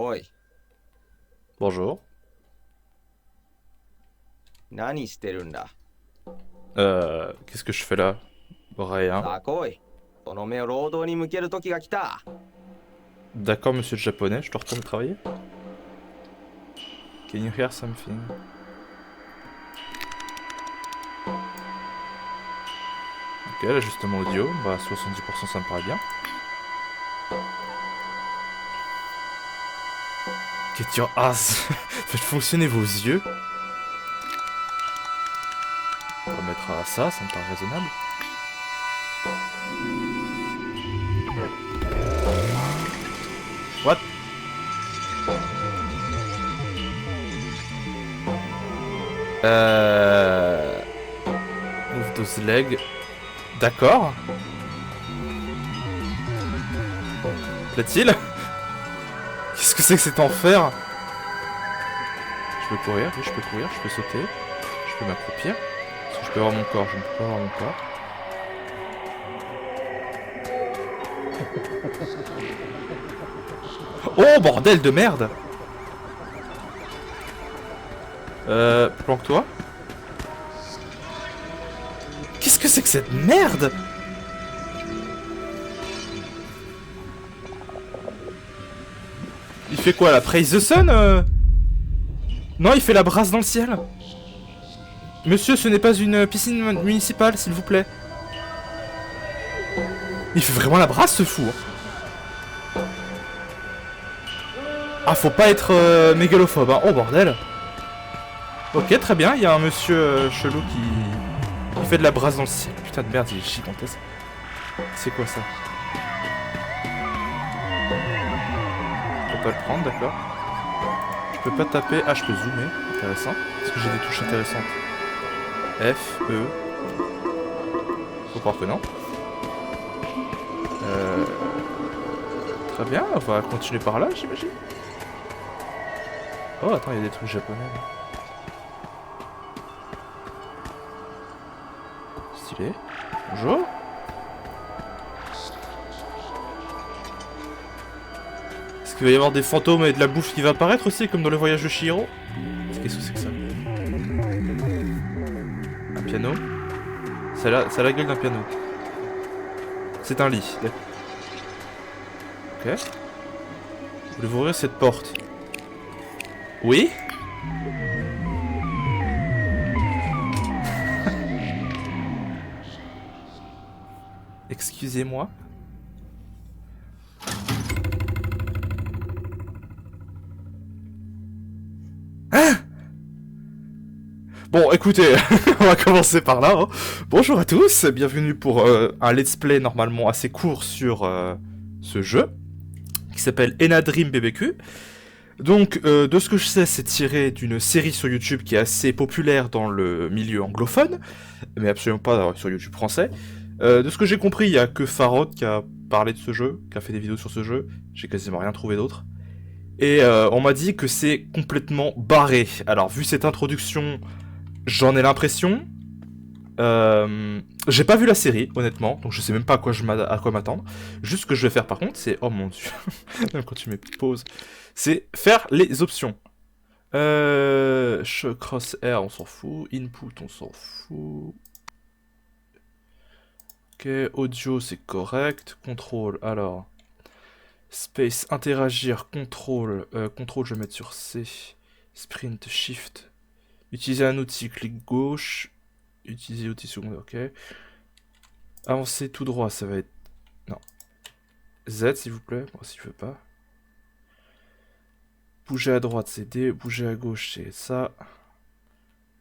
おい、Bonjour. 何してるんだ。Qu'est-ce que je fais là? Rien. さあ来い。その目を労働に向ける時が来た。D'accord, monsieur le japonais, je dois retourner travailler? Can you hear something? Ok, l'ajustement audio, bah 70% ça me paraît bien. Get your ass! Faites fonctionner vos yeux. On va mettre à ça me paraît raisonnable. What? Move those legs. D'accord. Plaît-il? Qu'est-ce que c'est que cet enfer? Je peux courir, oui je peux courir, je peux sauter. Je peux m'accroupir. Est-ce que je peux avoir mon corps? Je ne peux pas avoir mon corps. Oh bordel de merde! Planque-toi. Qu'est-ce que c'est que cette merde? Il fait quoi là? Praise the sun? Non, il fait la brasse dans le ciel. Monsieur, ce n'est pas une piscine municipale, s'il vous plaît. Il fait vraiment la brasse, ce fou. Ah, faut pas être mégalophobe, hein. Oh, bordel. Ok, très bien, il y a un monsieur chelou qui fait de la brasse dans le ciel. Putain de merde, il est gigantesque. C'est quoi ça? Je peux pas le prendre, d'accord. Je peux pas taper. Ah, je peux zoomer. Intéressant. Est-ce que j'ai des touches intéressantes? F, E. Faut croire que non. Très bien, on va continuer par là, j'imagine. Oh, attends, il y a des trucs japonais là. Stylé. Bonjour. Est-ce qu'il va y avoir des fantômes et de la bouffe qui va apparaître aussi, comme dans le voyage de Chihiro? Qu'est-ce que c'est que ça? Un piano? Ça a la gueule d'un piano. C'est un lit. Ok. Voulez-vous ouvrir cette porte? Oui? Excusez-moi. Hein? Bon, écoutez, on va commencer par là. Hein. Bonjour à tous, bienvenue pour un let's play normalement assez court sur ce jeu, qui s'appelle Enadream BBQ. Donc, de ce que je sais, c'est tiré d'une série sur YouTube qui est assez populaire dans le milieu anglophone, mais absolument pas sur YouTube français. De ce que j'ai compris, il y a que Farod qui a parlé de ce jeu, qui a fait des vidéos sur ce jeu. J'ai quasiment rien trouvé d'autre. Et on m'a dit que c'est complètement barré. Alors, vu cette introduction, j'en ai l'impression. J'ai pas vu la série, honnêtement, donc je sais même pas à quoi m'attendre. Juste ce que je vais faire par contre, c'est... Oh mon dieu, même quand tu mets pause, c'est faire les options. Crosshair, on s'en fout. Input, on s'en fout. Ok, audio, c'est correct. Contrôle, alors... Space, interagir, contrôle. Contrôle, je vais mettre sur C. Sprint, shift. Utiliser un outil, clic gauche. Utiliser outil secondaire, ok. Avancer tout droit, ça va être... Non. Z, s'il vous plaît. Moi, s'il veut pas. Bouger à droite, c'est D. Bouger à gauche, c'est ça.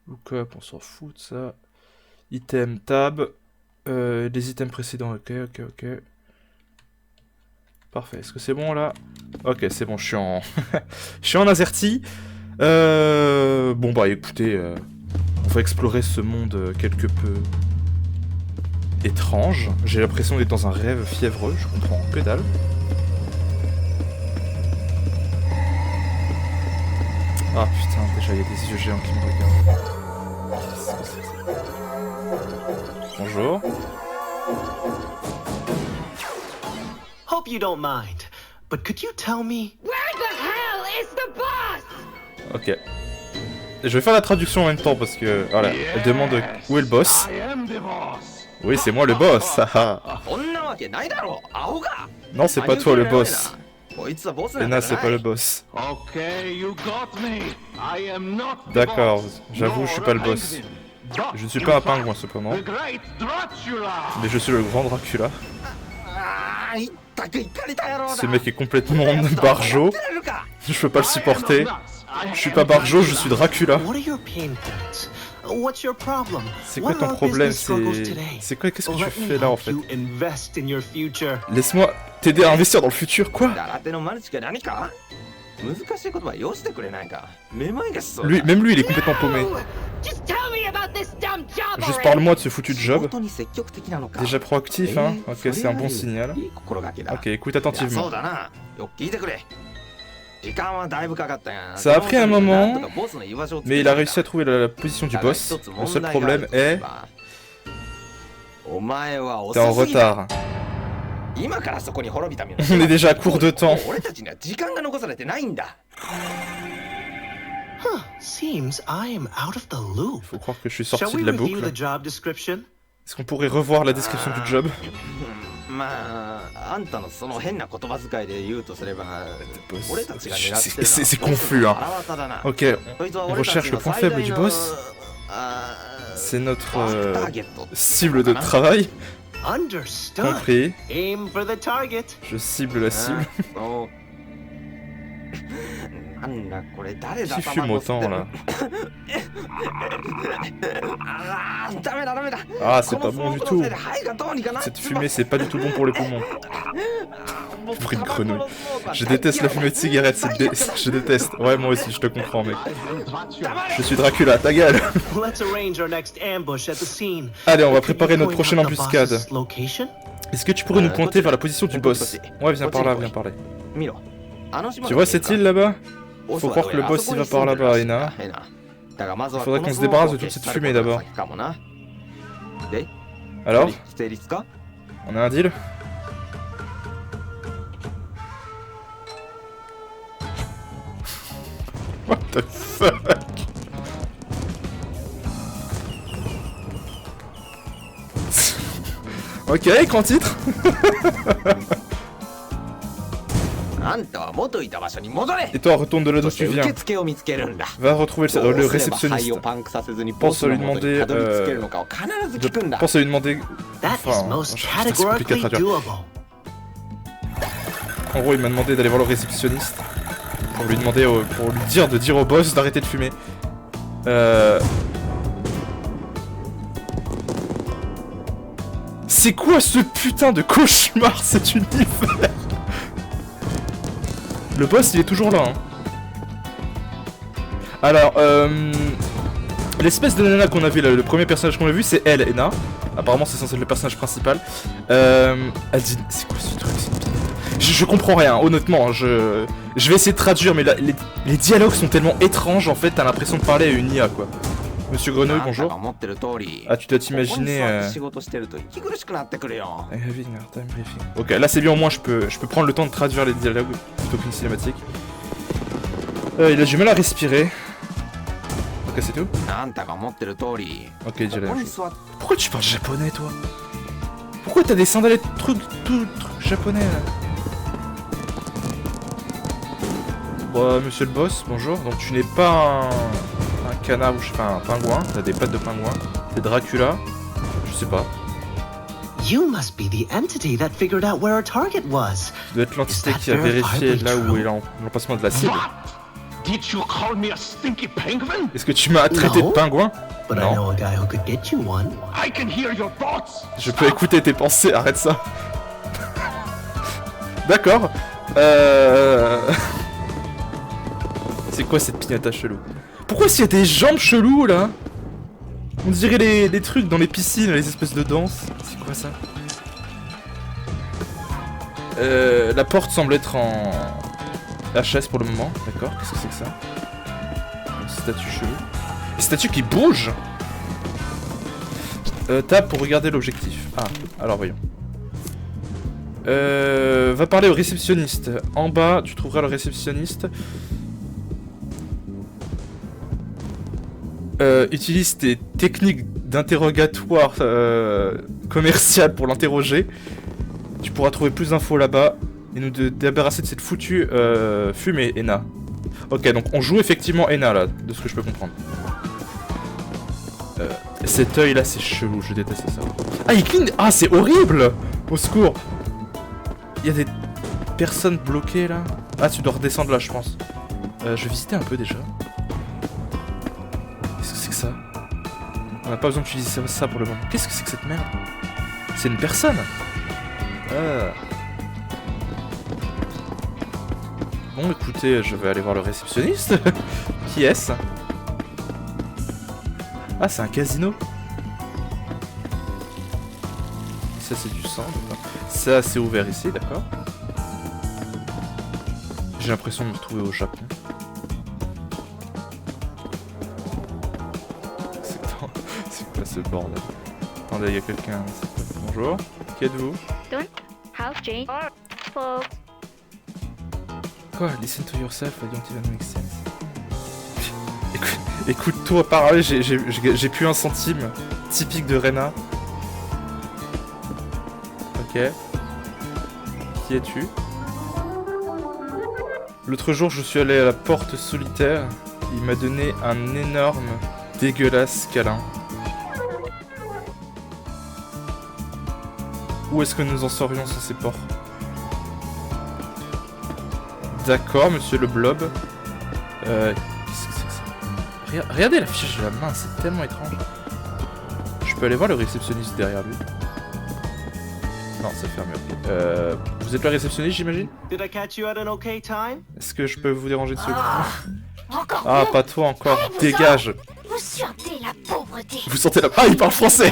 Lookup, on s'en fout de ça. Item, tab. Les items précédents, ok. Parfait. Est-ce que c'est bon, là? Ok, c'est bon, je suis en... je suis en AZERTY. Bon, bah, écoutez... On va explorer ce monde quelque peu étrange. J'ai l'impression d'être dans un rêve fiévreux, je comprends que dalle. Ah putain, déjà il y a des yeux géants qui me regardent. Qu'est-ce que c'est que ça? Bonjour. Hope you don't mind, but could you tell me... Where the hell Ok. Et je vais faire la traduction en même temps parce que... Voilà, elle demande où est le boss. Oui, c'est moi le boss, haha. Non, c'est pas toi le boss. Ena, c'est pas le boss. D'accord, j'avoue, je suis pas le boss. Je ne suis pas un pingouin cependant. Mais je suis le grand Dracula. Ce mec est complètement barjo. Je peux pas le supporter. Je suis pas barjo, je suis Dracula. C'est quoi ton problème? C'est quoi? Qu'est-ce que tu fais là en fait? Laisse-moi t'aider à investir dans le futur, quoi? Lui, même lui, il est complètement paumé. Juste parle-moi de ce foutu de job. Déjà proactif, hein? Ok, c'est un bon signal. Ok, écoute attentivement. Ça a pris un moment, mais il a réussi à trouver la position du boss. Le seul problème est... T'es en retard. On est déjà à court de temps. Faut croire que je suis sorti de la boucle. Est-ce qu'on pourrait revoir la description du job? C'est confus, hein. Ok, on recherche le point faible du boss. C'est notre cible de travail. Compris. Je cible la cible. Qui fume autant là? Ah, c'est pas bon du tout. Cette fumée, c'est pas du tout bon pour les poumons. Bruit de grenouille. Je déteste la fumée de cigarette, je déteste. Ouais, moi aussi, je te comprends, mec. Je suis Dracula, ta gueule. Allez, on va préparer notre prochaine embuscade. Est-ce que tu pourrais nous pointer vers la position du boss? Ouais, viens par là, viens par là. Tu vois cette île là-bas? Faut croire que le boss il va par là-bas, Ena. Il faudrait qu'on se débarrasse de toute cette fumée d'abord. Alors? On a un deal? What the fuck? Ok, écran titre. Et toi, retourne de là d'où tu viens. Va retrouver le réceptionniste. Pense à lui demander... Pense à lui demander... Enfin, c'est compliqué à traduire. En gros, il m'a demandé d'aller voir le réceptionniste. Pour lui demander... pour lui dire au boss d'arrêter de fumer. C'est quoi ce putain de cauchemar, cet univers? Le boss, il est toujours là, hein. Alors, l'espèce de nana qu'on a vu, là, le premier personnage qu'on a vu, c'est elle, Ena. Apparemment, c'est censé être le personnage principal. Elle dit... C'est quoi ce truc? Je comprends rien, honnêtement. Je vais essayer de traduire, mais les dialogues sont tellement étranges, en fait, t'as l'impression de parler à une IA, quoi. Monsieur Grenouille, bonjour. Ah, tu dois t'imaginer... Ok, là c'est bien, au moins je peux prendre le temps de traduire les dialogues plutôt qu'une cinématique. Il a du mal à respirer. Ok, c'est tout. Ok, il dit la même chose. Pourquoi tu parles japonais, toi? Pourquoi t'as des sandales trucs japonais, là? Monsieur le boss, bonjour. Donc tu n'es pas un canard ou je sais pas, un pingouin. T'as des pattes de pingouin. T'es Dracula. Je sais pas. You must be the entity that figured out where our target was. Tu dois être l'entité qui a vérifié là où est l'emplacement de la cible. Est-ce que tu m'as traité de pingouin? Non. Je peux écouter tes pensées, arrête ça. D'accord. C'est quoi cette pignata chelou? Pourquoi s'il y a des jambes cheloues là? On dirait les trucs dans les piscines, les espèces de danse. C'est quoi ça? La porte semble être en HS pour le moment. D'accord, qu'est-ce que c'est que ça? Une statue chelou. Une statue qui bouge. Tape pour regarder l'objectif. Ah, alors voyons. Va parler au réceptionniste. En bas, tu trouveras le réceptionniste. utilise tes techniques d'interrogatoire commercial pour l'interroger. Tu pourras trouver plus d'infos là-bas et nous débarrasser de cette foutue fumée, Ena. Ok, donc on joue effectivement Ena là, de ce que je peux comprendre. Cet œil là, c'est chelou, je déteste ça. Ah, il cligne. Ah, c'est horrible. Au secours. Il y a des personnes bloquées là. Ah, tu dois redescendre là, je pense. Je vais visiter un peu déjà. Qu'est-ce que c'est que ça? On n'a pas besoin d'utiliser ça pour le moment. Qu'est-ce que c'est que cette merde? C'est une personne. Bon, écoutez, je vais aller voir le réceptionniste. Qui est-ce? Ah, c'est un casino. Ça, c'est du sang. Ça, c'est ouvert ici, d'accord. J'ai l'impression de me retrouver au Japon. C'est quoi ce bordel? Attendez, il y a quelqu'un. Bonjour. Qui êtes-vous? Quoi? Listen to yourself, I don't even make sense. Écoute-toi parler, j'ai plus un centime. Typique de Rena. Ok. Qui es-tu? L'autre jour, je suis allé à la porte solitaire. Il m'a donné un énorme, dégueulasse câlin. Où est-ce que nous en serions sans ces porcs? D'accord, monsieur le blob. Qu'est-ce que c'est que ça? Regardez l'affichage de la main, c'est tellement étrange. Je peux aller voir le réceptionniste derrière lui. Non, c'est fermé, ok. Vous êtes le réceptionniste, j'imagine? Est-ce que je peux vous déranger de secondes? Ah, pas toi encore, dégage! Vous sentez la pauvreté. Vous sentez la... Ah, il parle français!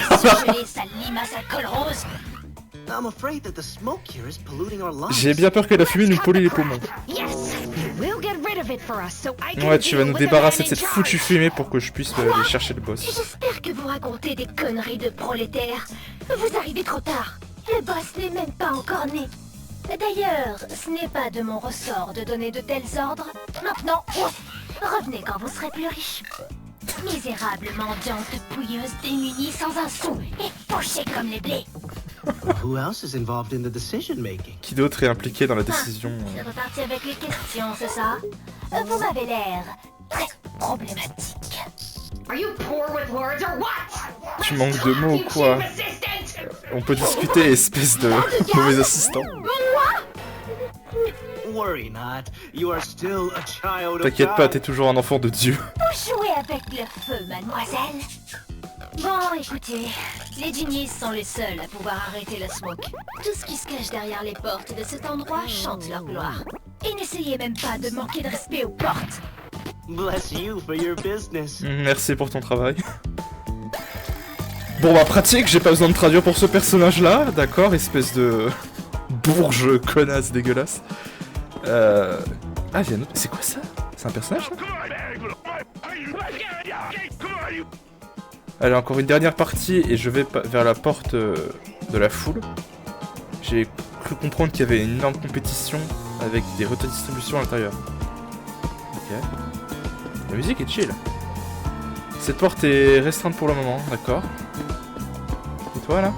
J'ai bien peur que la fumée nous pollue les poumons. Ouais, tu vas nous débarrasser de cette foutue fumée pour que je puisse aller chercher le boss. J'espère que vous racontez des conneries de prolétaires. Vous arrivez trop tard. Le boss n'est même pas encore né. D'ailleurs, ce n'est pas de mon ressort de donner de tels ordres. Maintenant, revenez quand vous serez plus riche. Misérable mendiante pouilleuse démunie sans un sou et pochée comme les blés. Who else is involved in the decision making? Qui d'autre est impliqué dans la décision? C'est reparti avec les questions, c'est ça? Vous m'avez l'air très problématique. Tu manques de mots ou quoi? On peut discuter, espèce de mauvais assistant. Worry not. You are still a child of T'inquiète pas, God. t'es toujours un enfant de Dieu. Vous jouez avec le feu, mademoiselle? Bon, écoutez, les genies sont les seuls à pouvoir arrêter le smoke. Tout ce qui se cache derrière les portes de cet endroit chante leur gloire. Et n'essayez même pas de manquer de respect aux portes. Bless you for your business. Merci pour ton travail. Bon bah pratique, j'ai pas besoin de traduire pour ce personnage là, d'accord, espèce de bourge connasse dégueulasse. Ah, il y a un autre... C'est quoi ça? C'est un personnage ça? Allez, encore une dernière partie et je vais vers la porte de la foule. J'ai cru comprendre qu'il y avait une énorme compétition avec des redistributions à l'intérieur. Ok. La musique est chill. Cette porte est restreinte pour le moment, d'accord. Et toi là?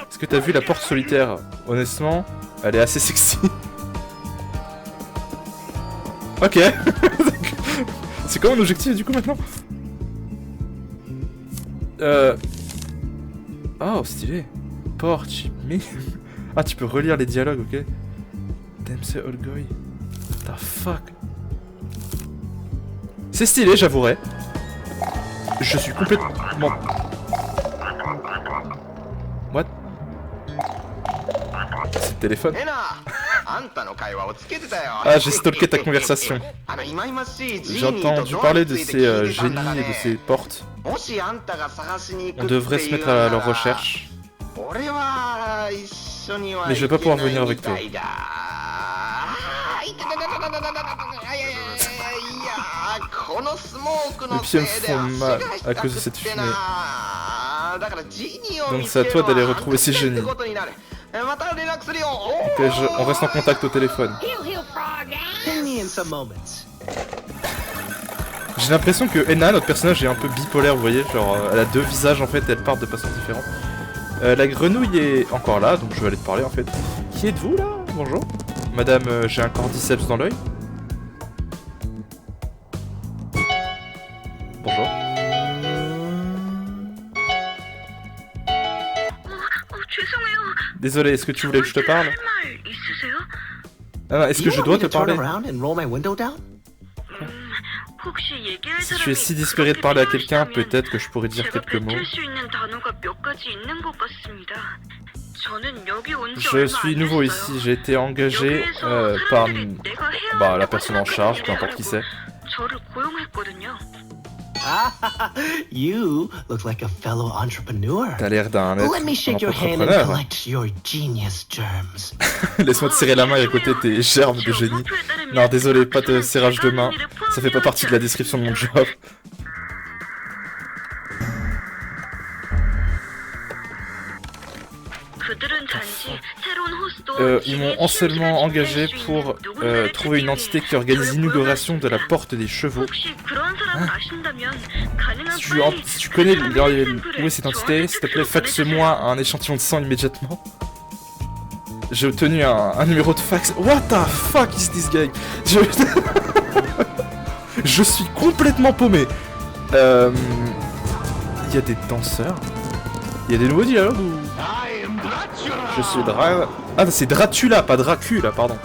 Est-ce que t'as vu la porte solitaire? Honnêtement, elle est assez sexy. Ok. C'est quoi mon objectif du coup maintenant? Oh, stylé. Porch, mais... Ah, tu peux relire les dialogues, ok. Dempsey Olgoy. The fuck. C'est stylé, j'avouerai. Je suis complètement... What? C'est le téléphone. Ah, j'ai stalké ta conversation. J'ai entendu parler de ces génies et de ces portes. On devrait se mettre à leur recherche. Mais je vais pas pouvoir venir avec toi. Mes pieds me font mal à cause de cette fumée. Donc c'est à toi d'aller retrouver ces génies. Ok, on reste en contact au téléphone. Ping me in some moments. J'ai l'impression que Ena, notre personnage, est un peu bipolaire, vous voyez, genre elle a 2 visages en fait, elle part de façon différente. La grenouille est encore là, donc je vais aller te parler en fait. Qui êtes-vous là? Bonjour. Madame, j'ai un cordyceps dans l'œil. Bonjour. Désolé, est-ce que tu voulais que je te parle? Ah, est-ce que je dois te parler? Si tu es si désespéré de parler à quelqu'un, peut-être que je pourrais dire quelques mots. Je suis nouveau ici, j'ai été engagé par la personne en charge, peu importe qui c'est. You look like a fellow entrepreneur. T'as l'air d'un Let me shake your hand and entrepreneur. collect your genius germs. Laisse-moi te serrer la main et à côté tes germes de génie. Non, désolé, pas de serrage de main. Ça fait pas partie de la description de mon job. Ils m'ont seulement engagé pour trouver une entité qui organise l'inauguration de la porte des chevaux. Si tu connais où est cette entité, s'il te plaît, faxe-moi un échantillon de sang immédiatement. J'ai obtenu un numéro de fax. What the fuck is this guy? Je suis complètement paumé. Il y a des danseurs. Il y a des nouveaux dialogues ou... Je suis Ah, c'est Dracula, pas Dracula, pardon.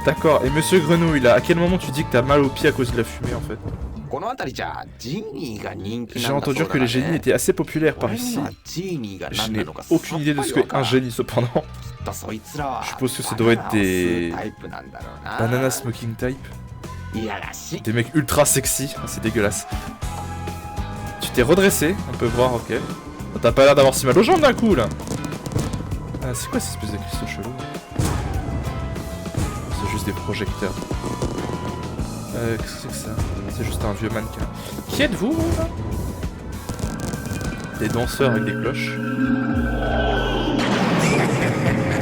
D'accord, et Monsieur Grenouille, là, à quel moment tu dis que t'as mal aux pieds à cause de la fumée, en fait? J'ai entendu que les génies étaient assez populaires par ici. Je n'ai aucune idée de ce qu'est un génie, cependant. Je suppose que ça doit être des... Banana smoking type. Des mecs ultra sexy, c'est dégueulasse. Tu t'es redressé, on peut voir, ok. T'as pas l'air d'avoir si mal aux jambes d'un coup, là. Ah, c'est quoi cette espèce de cristaux chelou? C'est juste des projecteurs. Qu'est-ce que c'est que ça? C'est juste un vieux mannequin. Qui êtes-vous, là? Des danseurs avec des cloches.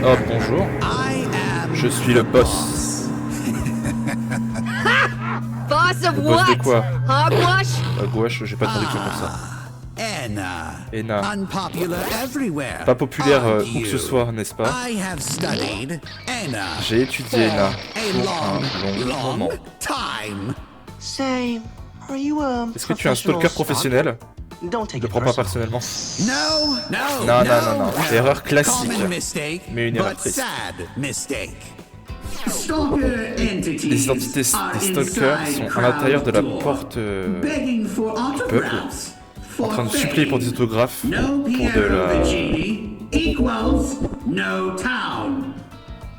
Oh, bonjour. Je suis le boss. Boss of Le boss de what? quoi? Hogwash? Gouache, j'ai pas de traduction pour ça. Ena. Unpopular everywhere. Pas populaire où que ce soit, n'est-ce pas? I have studied Ena J'ai étudié Ena for pour un long moment. time. Say, are you Est-ce que tu es un stalker professionnel? Don't take Je le it prends pas personally. personnellement. No. Non. Erreur classique. Common mistake, Mais une erreur but triste. sad mistake. Les identités des stalkers sont à l'intérieur de la porte du peuple, en train de supplier pour des autographes, pour de la...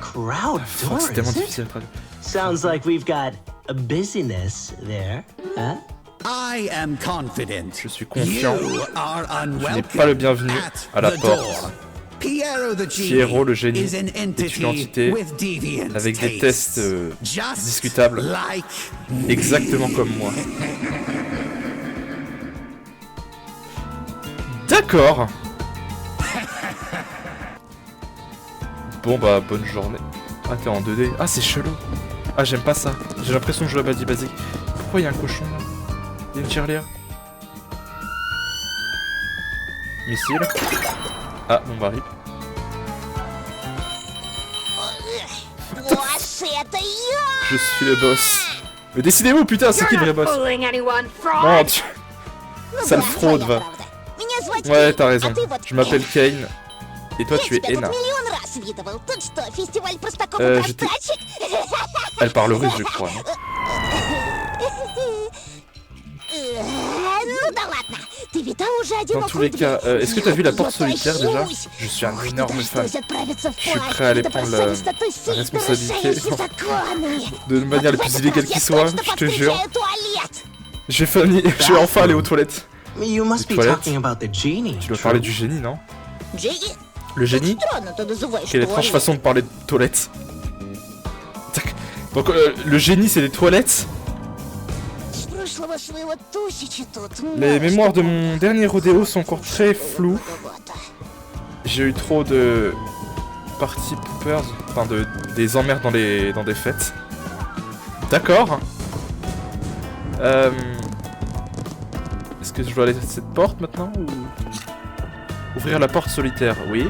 Crowd Fuck, c'est tellement is it? difficile à traduire. Sounds like we've got a busyness there, huh? I am confident. Je suis confiant. You are Tu n'es unwelcome pas le bienvenu at à la the porte. door. Piero le génie is an est une entité with deviant avec des tastes. tests Just discutables, like exactement comme moi. D'accord. Bon bah bonne journée. Ah t'es en 2D. Ah c'est chelou. Ah j'aime pas ça. J'ai l'impression de jouer à Badi Basic. Pourquoi il y a un cochon là? Il y a une tirelire. Missile. Ah bon bah rip. Je suis le boss. Mais décidez-vous putain, c'est qui le vrai boss? Mon dieu. Sale fraude va. Ouais t'as raison. Je m'appelle Kane. Et toi tu es Ena. J'étais... Elle parle russe je crois. Non dans tous les cas, est-ce que t'as vu la porte solitaire déjà? Je suis un énorme fan. Je suis prêt à aller prendre la responsabilité de manière la plus illégale qui soit, je te jure. Je vais enfin aller aux toilettes. You must be toilettes? talking about the genie. Tu dois parler du génie, non? Le génie? Quelle étrange façon de parler de toilettes. Donc le génie c'est des toilettes? Les mémoires de mon dernier rodéo sont encore très floues. J'ai eu trop de party poopers, enfin des emmerdes dans des fêtes. D'accord. Est-ce que je dois aller à cette porte maintenant ou... Ouvrir la porte solitaire, oui.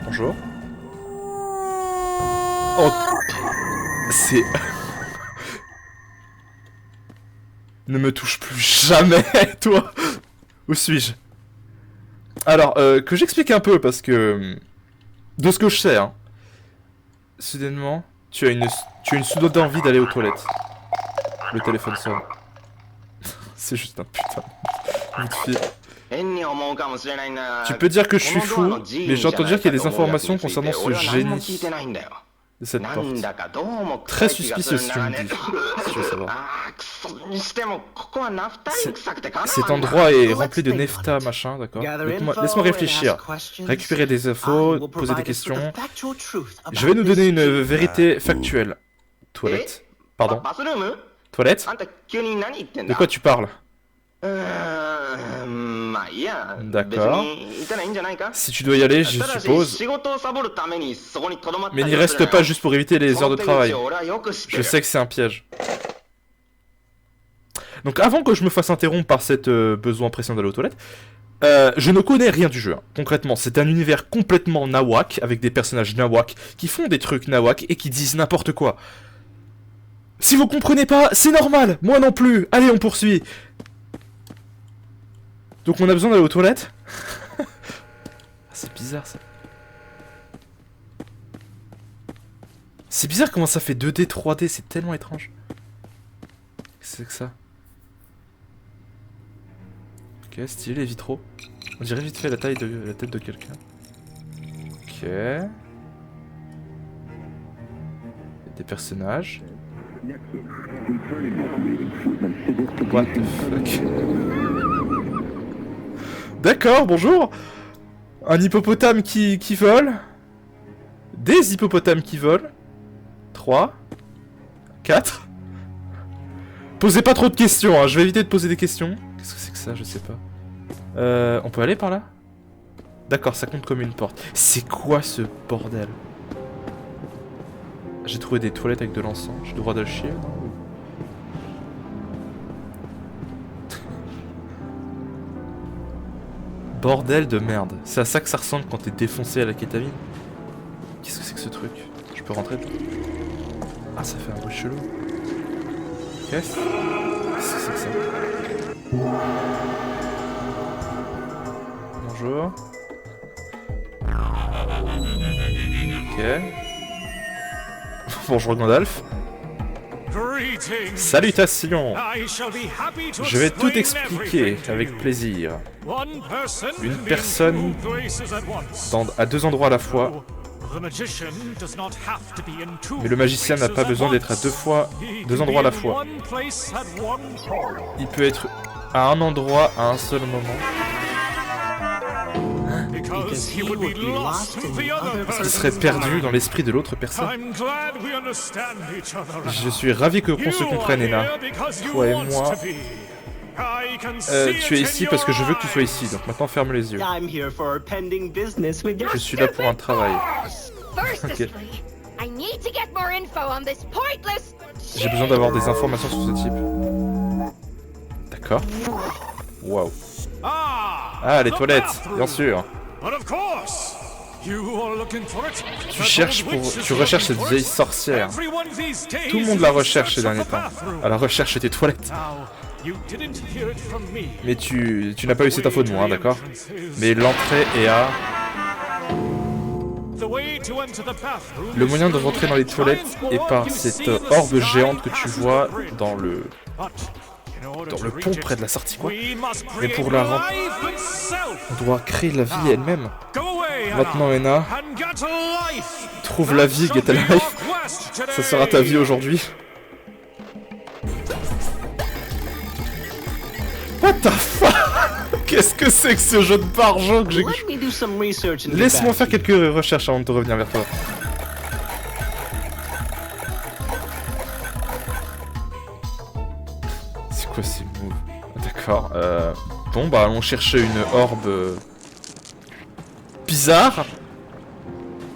Bonjour. Oh. C'est... Ne me touche plus jamais, toi. Où suis-je? Alors, que j'explique un peu, parce que... De ce que je sais, hein. Soudainement, tu as une soudaine envie d'aller aux toilettes. Le téléphone sonne. C'est juste un putain de fille. Tu peux dire que je suis fou, mais j'entends dire qu'il y a des informations concernant ce génie de cette porte. Très suspicieux si tu me dis, si tu veux savoir. Cet endroit est rempli de Nefta, machin, d'accord. Laisse-moi réfléchir. Récupérer des infos, poser des questions. Je vais nous donner une vérité factuelle. Toilette. Pardon. Toilette? De quoi tu parles? D'accord. Si tu dois y aller, je suppose. Mais n'y reste pas juste pour éviter les heures de travail. Je sais que c'est un piège. Donc avant que je me fasse interrompre par cette besoin pressant d'aller aux toilettes, je ne connais rien du jeu. Hein. Concrètement, c'est un univers complètement nawak, avec des personnages nawak qui font des trucs nawak et qui disent n'importe quoi. Si vous comprenez pas, c'est normal, moi non plus. Allez, on poursuit. Donc on a besoin d'aller aux toilettes. C'est bizarre ça. C'est bizarre comment ça fait 2D, 3D, c'est tellement étrange. Qu'est-ce que c'est que ça? Ok, stylé les vitraux. On dirait vite fait la taille de la tête de quelqu'un. Ok. Il y a des personnages. What the fuck? D'accord, bonjour. Un hippopotame qui vole. Des hippopotames qui volent. 3. 4. Posez pas trop de questions, hein. Je vais éviter de poser des questions. Qu'est-ce que c'est que ça? Je sais pas. On peut aller par là? D'accord, ça compte comme une porte. C'est quoi ce bordel? J'ai trouvé des toilettes avec de l'encens. J'ai le droit de le chier, non? Bordel de merde. C'est à ça que ça ressemble quand t'es défoncé à la kétamine. Qu'est-ce que c'est que ce truc? Je peux rentrer dedans? Ah, ça fait un bruit chelou. Qu'est-ce que c'est que ça? Bonjour. Ok. Bonjour Gandalf. Salutations. Je vais tout expliquer avec plaisir. Une personne à deux endroits à la fois. Mais le magicien n'a pas besoin d'être à deux endroits à la fois. Il peut être à un endroit à un seul moment. Il serait perdu dans l'esprit de l'autre personne. Je suis ravi qu'on se comprenne, Ena. Toi et moi. Tu es ici parce que je veux que tu sois ici, donc maintenant ferme les yeux. Je suis là pour un travail. Ok. J'ai besoin d'avoir des informations sur ce type. D'accord. Waouh. Ah, les toilettes, bien sûr. Tu recherches cette vieille sorcière. Tout le monde la recherche ces derniers temps. À la recherche des toilettes. Mais tu n'as pas eu cette info de moi, hein, d'accord? Mais l'entrée est à... Le moyen de rentrer dans les toilettes est par cette orbe géante que tu vois dans le pont près de la sortie, quoi. Mais pour la rentrer, on doit créer la vie elle-même. Maintenant, Ena, trouve la vie, get a life. Ça sera ta vie aujourd'hui. What the fuck? Qu'est-ce que c'est que ce jeu de barjo que j'ai... Laisse-moi faire quelques recherches avant de te revenir vers toi. C'est quoi ces moves? D'accord, bon bah allons chercher une orbe... bizarre.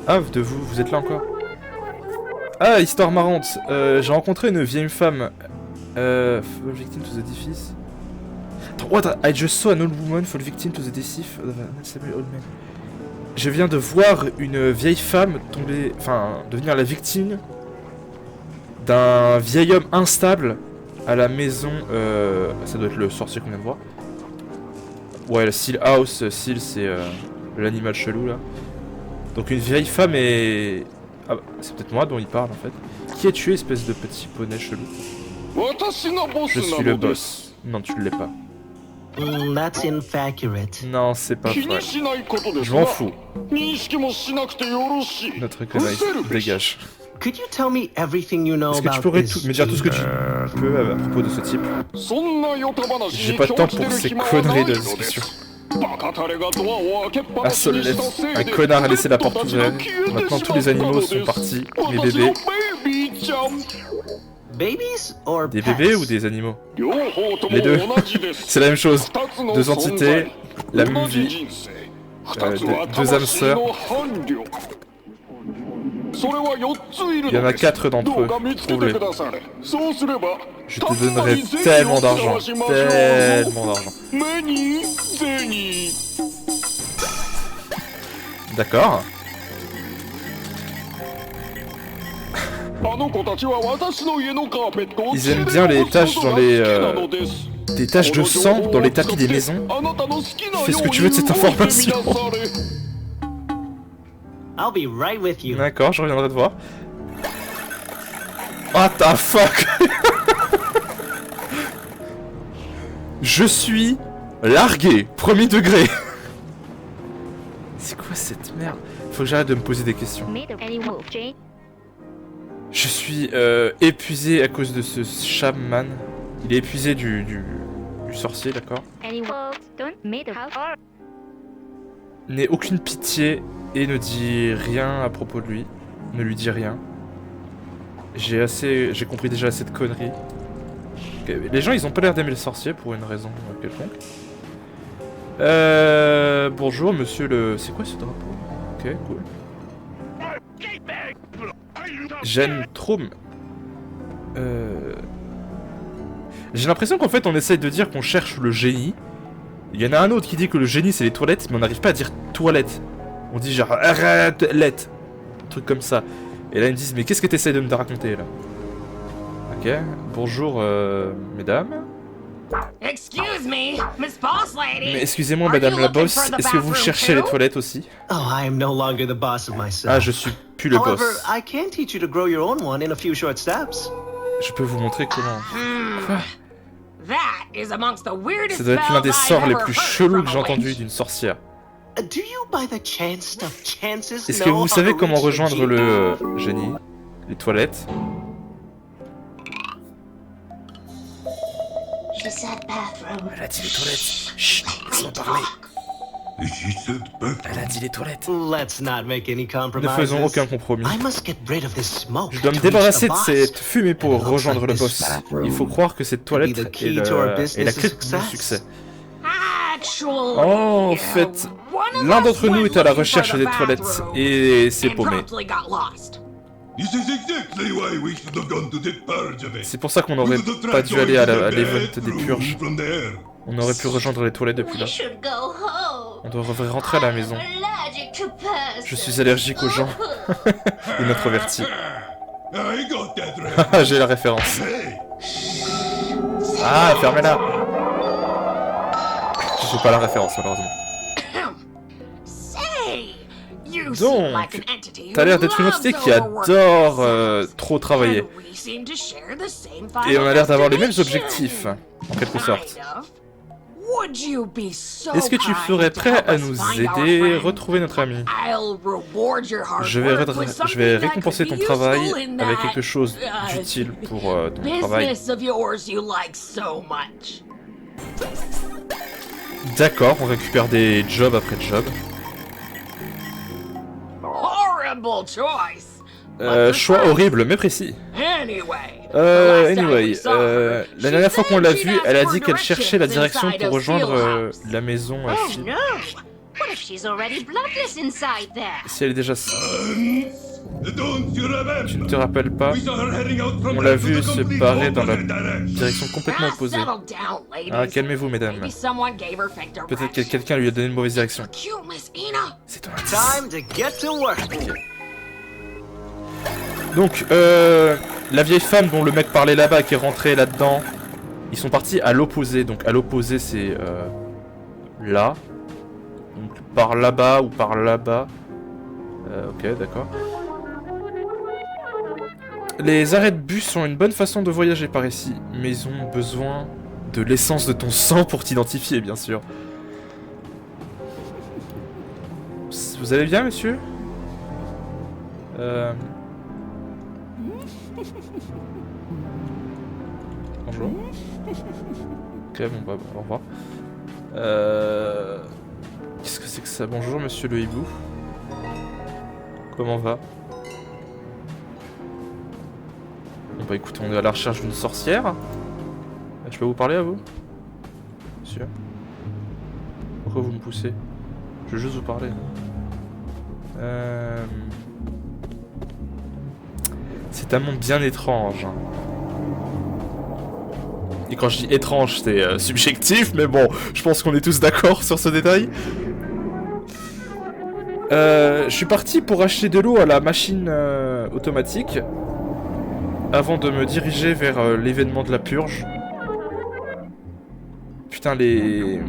Ah, vous êtes là encore? Ah, histoire marrante. J'ai rencontré une vieille femme. Fall victim to the device. What? I just saw an old woman fall victim to the deceive. Je viens de voir une vieille femme tomber, enfin, devenir la victime d'un vieil homme instable à la maison. Ça doit être le sorcier qu'on vient de voir. Ouais, le Seal House. Seal, c'est l'animal chelou là. Donc une vieille femme est. Ah, c'est peut-être moi dont il parle en fait. Qui est tué, espèce de petit poney chelou? Je suis le boss. Non, tu ne l'es pas. That's inaccurate. Non, c'est pas vrai. Je m'en fous. Notre connerie, dégage. Could you tell me everything you know Est-ce que tu about pourrais this? me dire tout ce que tu peux à propos de ce type? J'ai pas de temps pour ces conneries de discussion. Un seul laisse. Un connard a laissé la porte ouverte. Maintenant tous les animaux sont partis. Mes bébés. Babies or Des pets? bébés ou des animaux? Les deux. C'est la même chose. Deux entités, la même vie. Deux âmes sœurs. Il y en a 4 d'entre eux. Trouve-les. Je te donnerai tellement d'argent. Tellement d'argent. D'accord. Ils aiment bien les taches dans les... des taches de sang dans les tapis des maisons. Fais ce que tu veux de cette information. I'll be right with you. D'accord, je reviendrai te voir. What the fuck? Je suis largué, premier degré. C'est quoi cette merde? Faut que j'arrête de me poser des questions. Je suis épuisé à cause de ce shaman. Il est épuisé du sorcier, d'accord? N'aie aucune pitié et ne dis rien à propos de lui. Ne lui dis rien. J'ai compris déjà assez de conneries. Okay. Les gens, ils ont pas l'air d'aimer le sorcier pour une raison quelconque. Bonjour, monsieur le... C'est quoi ce drapeau? Ok, cool. J'aime trop... J'ai l'impression qu'en fait, on essaye de dire qu'on cherche le génie. Il y en a un autre qui dit que le génie, c'est les toilettes, mais on n'arrive pas à dire toilette. On dit genre arrête, let. Un truc comme ça. Et là, ils me disent, mais qu'est-ce que t'essayes de me raconter, là? Ok, bonjour, mesdames. Excuse me, Miss Boss Lady. Mais excusez-moi, madame la boss, est-ce que vous cherchez les toilettes aussi? Oh, I am no longer the boss of myself. Ah, je suis plus le However, boss. I can teach you to grow your own one in a few short steps. Je peux vous montrer comment. That is amongst the weirdest Ça doit être l'un des sorts les plus chelous que j'ai entendu. entendus d'une sorcière. Do you by the chance of chances Est-ce que know vous savez how to comment reach the rejoindre genie? le génie? Les toilettes? Elle a dit les toilettes. Chut, laisse-moi parler. Elle a dit les toilettes. Let's not make any Ne compromises. faisons aucun compromis. I must get rid of this smoke Je dois me to reach débarrasser the de boss. cette fumée pour And it looks rejoindre like le this boss. bathroom Il faut croire que cette toilette be the est key to our la clé business de mon success. succès. Actually, En fait, one of l'un us d'entre nous went est à la looking recherche for the des toilettes bathroom et c'est and paumé. promptly got lost. This is exactly why we should have gone to the purge of it. C'est pour ça qu'on We n'aurait could have pas tried dû going aller to à the l'event des bathroom purges. from there. On aurait pu rejoindre les toilettes depuis là. should go home. On devrait rentrer à la maison. Allergic to pests. Je suis allergique aux gens. Une introvertie. I got that right. J'ai la référence. Hey, Ah, fermez-la. Je sais pas la référence malheureusement. Say, you Donc, seem like an entity t'as l'air who d'être une loves entité qui overworking adore itself. trop travailler. And we seem to share the same Et on a l'air d'avoir les mêmes destination. objectifs, en quelque sorte. Kind of. Would you be so Est-ce que tu kind serais to prêt help à us nous find our aider, friend? retrouver notre ami? I'll reward your hard Je vais, work with je something vais that récompenser could ton be travail useful in avec that, quelque chose d'utile pour ton travail. business of yours you like so much. D'accord, on récupère des jobs après job. Horrible choice. Choix horrible mais précis. Anyway, the last time Anyway, we saw her, la she dernière fois said qu'on l'a she'd vue, asked elle a for dit qu'elle cherchait la direction directions pour inside a rejoindre Steelhouse. la maison Oh Shield. no! What if she's already bloodless inside there? Si elle est déjà... Don't you remember? Tu ne te rappelles pas? We saw her heading out from On l'a there to vu the se complete barrer dans la opposite direction. direction complètement opposée. Settle down, ladies. Ah, calmez-vous, mesdames. Maybe someone gave her fake Peut-être que directions. quelqu'un lui a donné une mauvaise direction. Cute, Miss Ina. C'est ton indice. Time to get to work. Donc, la vieille femme dont le mec parlait là-bas, qui est rentrée là-dedans, ils sont partis à l'opposé. Donc, à l'opposé, c'est là. Donc, par là-bas ou par là-bas. Ok, d'accord. Les arrêts de bus sont une bonne façon de voyager par ici, mais ils ont besoin de l'essence de ton sang pour t'identifier, bien sûr. Vous allez bien, monsieur? Bonjour. Ok, bon, bah, au revoir. Qu'est-ce que c'est que ça? Bonjour, monsieur le hibou. Comment va? Bon bah écoute, on est à la recherche d'une sorcière. Je peux vous parler à vous? Monsieur? Pourquoi vous me poussez? Je veux juste vous parler. C'est un monde bien étrange. Et quand je dis étrange, c'est subjectif, mais bon, je pense qu'on est tous d'accord sur ce détail. Je suis parti pour acheter de l'eau à la machine automatique avant de me diriger vers l'événement de la purge. Putain, les...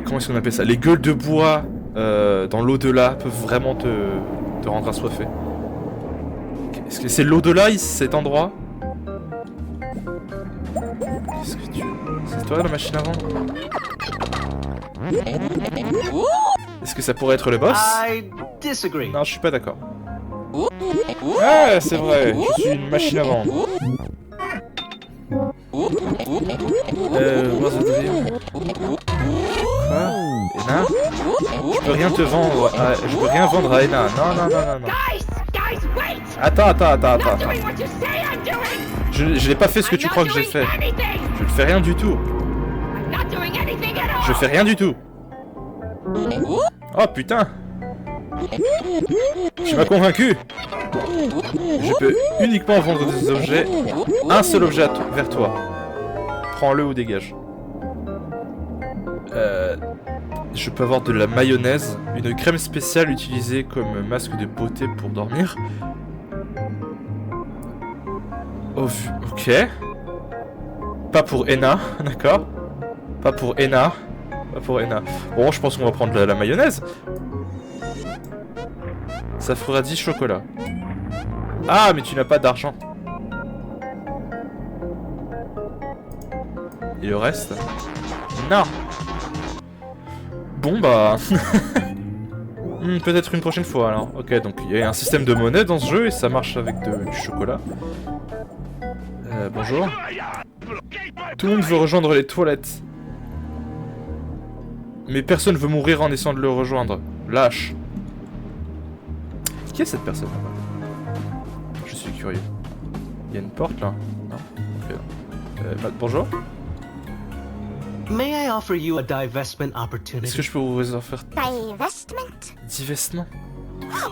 Comment est-ce qu'on appelle ça? Les gueules de bois dans l'au-delà peuvent vraiment te rendre assoiffé. Est-ce que c'est l'au-delà, cet endroit? Qu'est-ce que tu... C'est toi la machine à vendre? Est-ce que ça pourrait être le boss? I disagree. Non, je suis pas d'accord. Ah, c'est vrai, je suis une machine à vendre. Quoi? Ena? Je peux rien te vendre. Je peux rien vendre à Ena. Non, non, non, non, non. Guys, wait! Attends. Not doing what you say I'm doing! Je n'ai pas fait ce que tu crois que j'ai fait. Je ne fais rien du tout. I'm not doing anything at all! Je fais rien du tout. Oh putain. Tu m'as convaincu. Je peux uniquement vendre des objets. Un seul objet vers toi. Prends-le ou dégage. Je peux avoir de la mayonnaise, une crème spéciale utilisée comme masque de beauté pour dormir. Oh, ok. Pas pour Ena, d'accord. Pas pour Ena. Pas pour Ena. Bon, je pense qu'on va prendre la mayonnaise. Ça fera 10 chocolats. Ah, mais tu n'as pas d'argent. Et le reste? Non. Bon bah... peut-être une prochaine fois alors. Ok, donc il y a un système de monnaie dans ce jeu et ça marche avec du chocolat. Bonjour. Tout le monde veut rejoindre les toilettes. Mais personne veut mourir en essayant de le rejoindre. Lâche. Qui est cette personne? Je suis curieux. Il y a une porte là? Non? Ok. Bonjour. May I offer you a divestment Est-ce opportunity? que je peux vous en faire Divestment? divestement?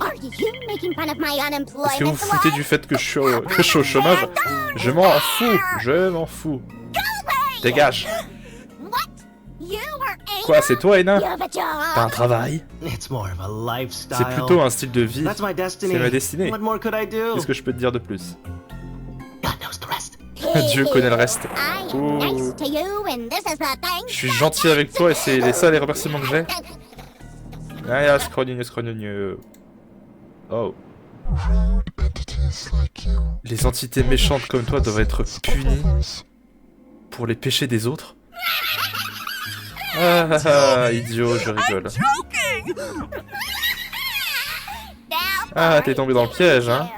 Are you making fun of my Est-ce que vous unemployment? vous foutez du fait que je suis au chômage? Je m'en fous. Je m'en fous. Dégage. What? You are angry? Quoi, c'est toi, Ena? You have a job? T'as un travail? It's more of a lifestyle. C'est plutôt un style de vie. That's my destiny. C'est ma destinée. What more could I do? Qu'est-ce que je peux te dire de plus? God knows the rest. Dieu connaît le reste. I am Ouh. nice to you, and this is the thing. Je suis gentil avec toi et c'est les seuls remerciements que j'ai. Ah, scrogneux. Oh. Les entités méchantes comme toi doivent être punies pour les péchés des autres. Ah, idiot, je rigole. Ah, t'es tombé dans le piège, hein.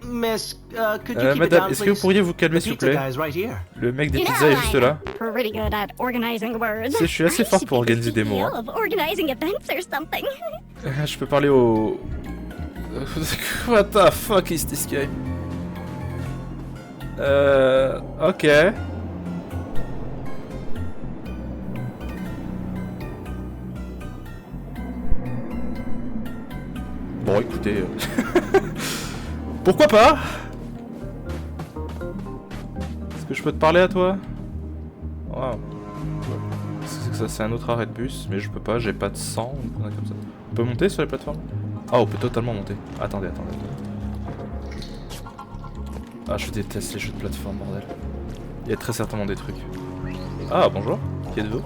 Miss, could you keep it Madame, down, est-ce que vous please? pourriez vous calmer, The s'il vous pizza plaît? guy's right here. Le mec des pizzas est juste là. Pretty good at organizing words. Tu sais, je suis assez fort pour organiser des mots. Hein. Of organizing events or something. Je peux parler au... What the fuck is this guy? Ok. écoutez... Pourquoi pas? Est-ce que je peux te parler à toi? Waouh. Ça c'est un autre arrêt de bus, mais je peux pas, j'ai pas de sang ou comme ça. On peut monter sur les plateformes? Ah, on peut totalement monter. Attendez. Ah, je déteste les jeux de plateforme, bordel. Il y a très certainement des trucs. Ah, bonjour. Qui êtes-vous?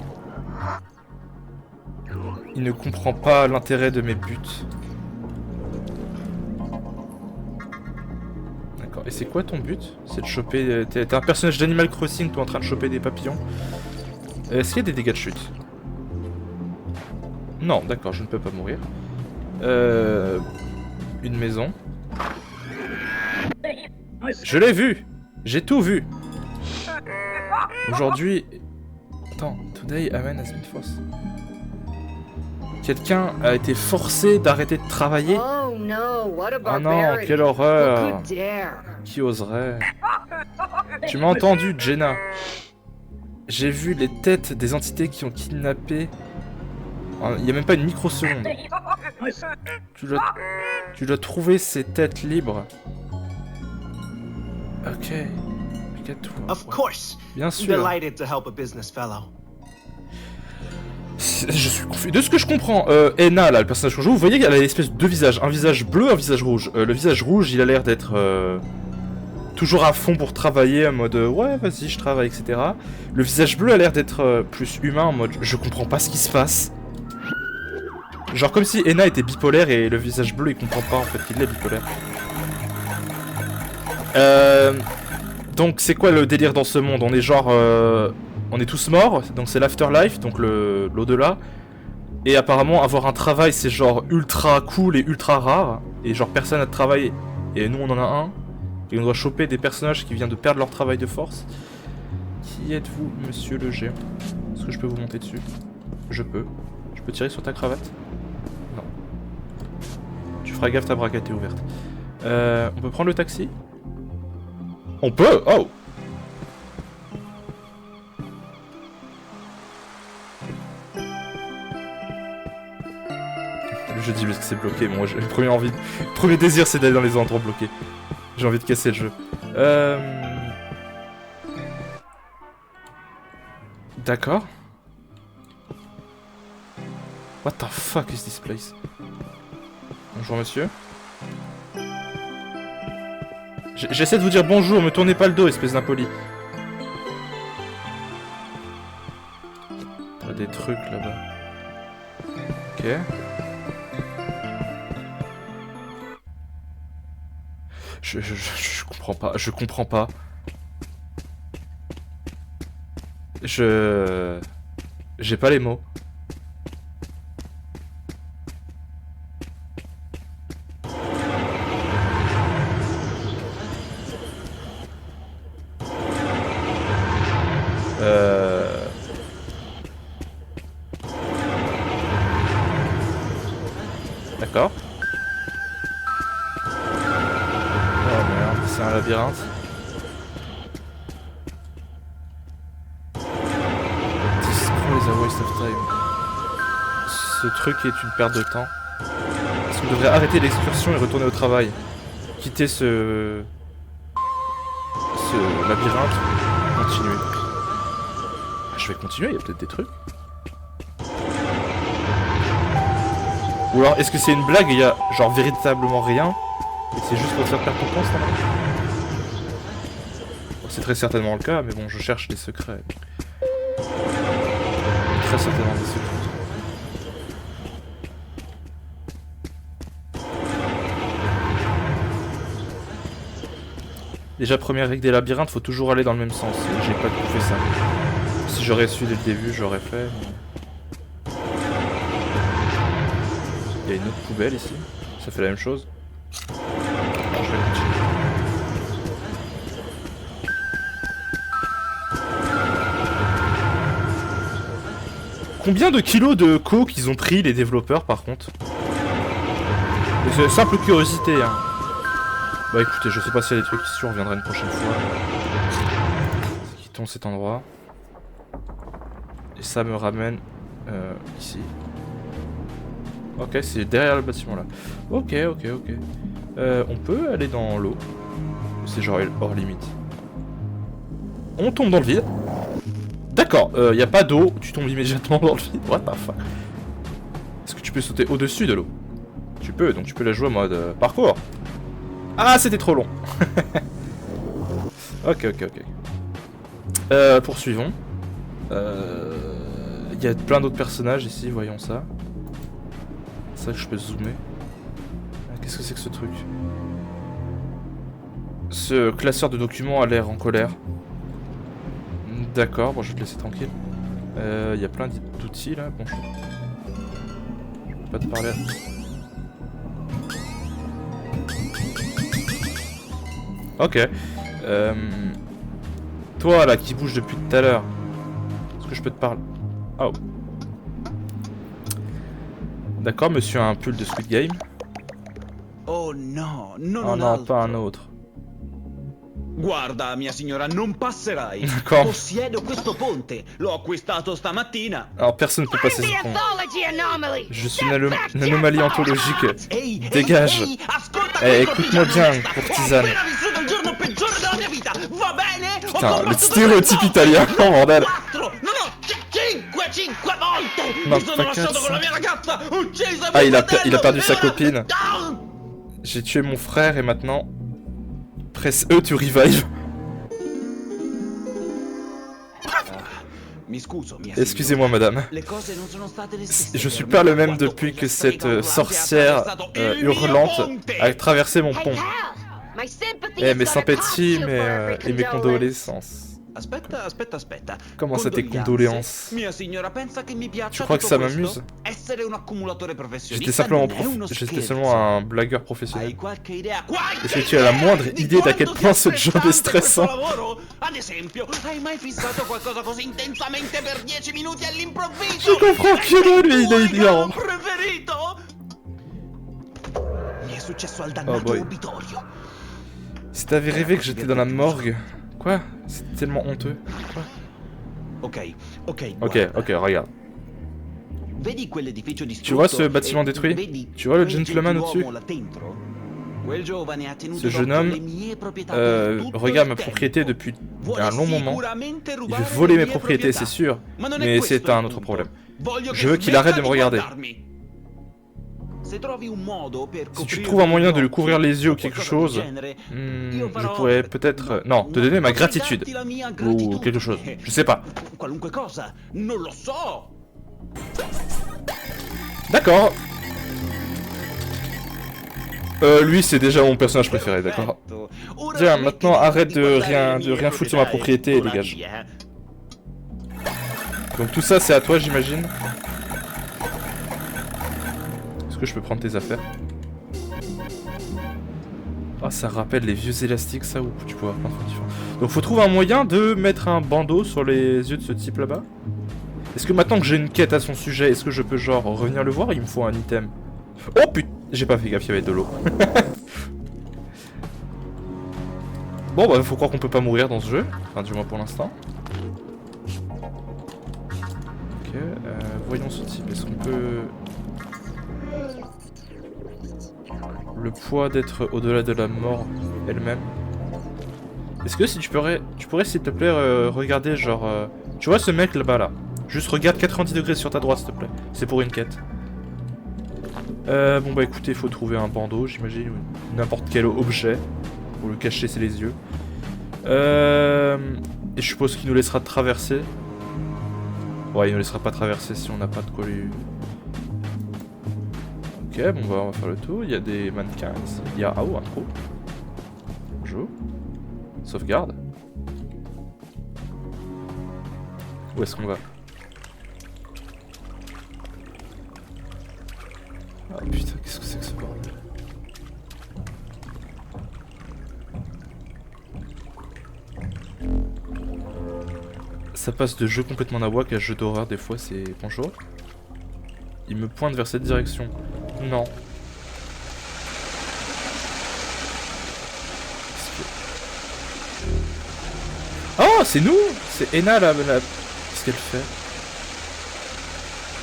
Il ne comprend pas l'intérêt de mes buts. D'accord. Et c'est quoi ton but? C'est de choper... T'es un personnage d'Animal Crossing, toi en train de choper des papillons. Est-ce qu'il y a des dégâts de chute? Non, d'accord, je ne peux pas mourir. Une maison. Je l'ai vu! J'ai tout vu! Aujourd'hui... Attends, today a man has been forced. Quelqu'un a été forcé d'arrêter de travailler? Oh no, what a Oh non, quelle horreur! Qui oserait? Tu m'as entendu, Jenna? J'ai vu les têtes des entités qui ont kidnappé... Il n'y a même pas une microseconde. Tu dois trouver ces têtes libres. Ok. Of course. Bien sûr. Delighted to help a business fellow. Je suis confus. De ce que je comprends, Enna, là, le personnage que je joue, vous voyez qu'elle a une espèce de deux visages. Un visage bleu, un visage rouge. Le visage rouge, il a l'air d'être toujours à fond pour travailler, en mode ouais, vas-y, je travaille, etc. Le visage bleu a l'air d'être plus humain, en mode je comprends pas ce qui se passe. Genre comme si Enna était bipolaire et le visage bleu il comprend pas en fait qu'il est bipolaire. Donc c'est quoi le délire dans ce monde? On est genre... on est tous morts, donc c'est l'afterlife, donc l'au-delà. Et apparemment avoir un travail c'est genre ultra cool et ultra rare. Et genre personne n'a de travail et nous on en a un. Et on doit choper des personnages qui viennent de perdre leur travail de force. Qui êtes-vous, monsieur le géant? Est-ce que je peux vous monter dessus? Je peux. Je peux tirer sur ta cravate? Non. Tu feras gaffe, ta braquette est ouverte. On peut prendre le taxi? On peut? Oh! Je dis parce que c'est bloqué, moi j'ai le premier désir c'est d'aller dans les endroits bloqués. J'ai envie de casser le jeu. D'accord. What the fuck is this place? Bonjour monsieur. J'essaie de vous dire bonjour, me tournez pas le dos, espèce d'impoli. T'as des trucs là-bas. Ok. Je comprends pas, je comprends pas. J'ai pas les mots. D'accord. C'est un labyrinthe. This scroll is a waste of time. Ce truc est une perte de temps. Est-ce qu'on devrait arrêter l'excursion et retourner au travail? Quitter ce labyrinthe et continuer. Je vais continuer, il y a peut-être des trucs. Ou alors est-ce que c'est une blague et il y a genre véritablement rien? Et c'est juste pour te faire perdre ton temps, ça? Bon, c'est très certainement le cas, mais bon, je cherche des secrets. Très certainement des secrets. Déjà, première règle des labyrinthes, faut toujours aller dans le même sens. Et j'ai pas tout fait ça. Si j'aurais su dès le début, j'aurais fait. Mais... il y a une autre poubelle ici. Ça fait la même chose. Alors, je vais continuer. Combien de kilos de coke ils ont pris les développeurs par contre? C'est simple curiosité hein. Bah écoutez, je sais pas s'il y a des trucs ici, on reviendra une prochaine fois. Quittons cet endroit. Et ça me ramène ici. Ok, c'est derrière le bâtiment là. Ok. On peut aller dans l'eau. C'est genre hors limite. On tombe dans le vide. D'accord, y a pas d'eau, tu tombes immédiatement dans le vide. What the fuck? Est-ce que tu peux sauter au-dessus de l'eau? Tu peux, donc tu peux la jouer en mode parcours. Ah, c'était trop long. Ok. Poursuivons. Il y a plein d'autres personnages ici, voyons ça. C'est vrai que je peux zoomer. Qu'est-ce que c'est que ce truc? Ce classeur de documents a l'air en colère. D'accord, bon je vais te laisser tranquille. Il y a plein d'outils là, bonjour. Je peux pas te parler. Ok. Toi là qui bouge depuis tout à l'heure. Est-ce que je peux te parler? Oh. D'accord, monsieur a un pull de Squid Game. Oh no, non Oh un non, altro. pas un autre. Guarda, mia signora, non passerai. D'accord. Possiedo questo ponte. L'ho acquistato stamattina. Alors personne ne peut passer ce pont. Pathology anomaly! Je suis une anomalie ontologique. Ehi, Dégage. ehi, ascolta Eh, questo, écoute-moi artigiano. bien, courtisane. Ho appena vissuto il giorno peggiore della mia vita. Va bene? Ho Putain, le combattuto stéréotype per italien, volte. oh bordel. 4, cinque volte. Non, Mi sono pas lasciato 4, con la mia ragazza, uccisa Ah, mio il a fratello, perdu sa e ora- copine. J'ai tué mon frère et maintenant... Presse E to revive. Mi scuso, mia Excusez-moi madame. Le cose non sono state le stesse Je suis per pas me le même quando depuis quella que cette strega sorcière urlante ha attraversato il mio hurlante ponte. a traversé mon Hey, pont. pal! My sympathy Eh is mes gonna sympathies cost you for every et mes condolence. condoléances. Aspetta. Comment ça tes condoléances? Mia signora pensa che mi piaccia Tu crois que tutto ça questo? m'amuse? Essere un accumulatore professionista J'étais simplement, non è uno j'étais scherzo. seulement un blagueur professionnel. Hai qualche idea? Est-ce que tu as la moindre idée d'à quel point ce job est stressant? Ad esempio, hai mai fissato qualcosa così intensamente per 10 minuti all'improvviso? Je comprends que lui, il est idiot. Preferito? Mi è successo al dannato boy. obitorio. Si t'avais rêvé que j'étais dans la morgue... Quoi? C'est tellement honteux. Quoi? Ok, Ok, regarde. Vedi quell'edificio distrutto? Tu vois ce bâtiment détruit? Vedi Tu vois le quel gentleman gentiluomo au-dessus? là dentro? Quel giovane ha tenuto Ce jeune d'occhio homme le mie proprietà per tutto regarde il ma propriété tempo. depuis Vuole un long moment. sicuramente Il rubare veut voler le mes mie propriétés, proprietà. c'est sûr. Ma non è Mais questo c'est il un autre punto. problème. Voglio Je veux qu'il arrête de me regarder. guardarmi. Se trovi un modo per Si tu coprirmi trouves un moyen de lui gli couvrir occhi les yeux ou o quelque qualcosa chose, del genere, io je farò- pourrais peut-être... non, te donner ma gratitude. darti la mia Ou gratitudine. quelque chose. Je sais pas. Qualunque cosa, non lo so. D'accord. Lui, c'est déjà mon personnage préféré, d'accord. Perfetto. Ora Tiens, smetti maintenant, di arrête de guardare le rien mie foutre sur ma propriété et proprietà, dégage. via. Donc tout ça, c'est à toi, j'imagine. Est-ce que je peux prendre tes affaires? Ah, ça rappelle les vieux élastiques, ça, où tu peux avoir plein de trucs différents. Donc faut trouver un moyen de mettre un bandeau sur les yeux de ce type là-bas. Est-ce que maintenant que j'ai une quête à son sujet, est-ce que je peux genre revenir le voir? Il me faut un item. Oh putain, j'ai pas fait gaffe, il y avait de l'eau. Bon bah faut croire qu'on peut pas mourir dans ce jeu. Enfin du moins pour l'instant. Ok, voyons ce type, est-ce qu'on peut... Le poids d'être au-delà de la mort elle-même. Est-ce que si tu pourrais s'il te plaît regarder genre... Tu vois ce mec là-bas là? Juste regarde 90 degrés sur ta droite s'il te plaît. C'est pour une quête. Bon bah écoutez, il faut trouver un bandeau j'imagine, ou n'importe quel objet pour le cacher c'est les yeux. Et je suppose qu'il nous laissera traverser. Ouais, il nous laissera pas traverser si on n'a pas de quoi lui... Ok, bon bah on va faire le tour, il y a des mannequins ici. Il y a... Ah oh, un trou. Bonjour. Sauvegarde. Où est-ce qu'on va? Ah putain, qu'est-ce que c'est que ce bordel? Ça passe de jeu complètement nawak à jeu d'horreur, des fois c'est... Bonjour. Il me pointe vers cette direction. Non. Oh, c'est nous! C'est Ena la... Qu'est-ce qu'elle fait?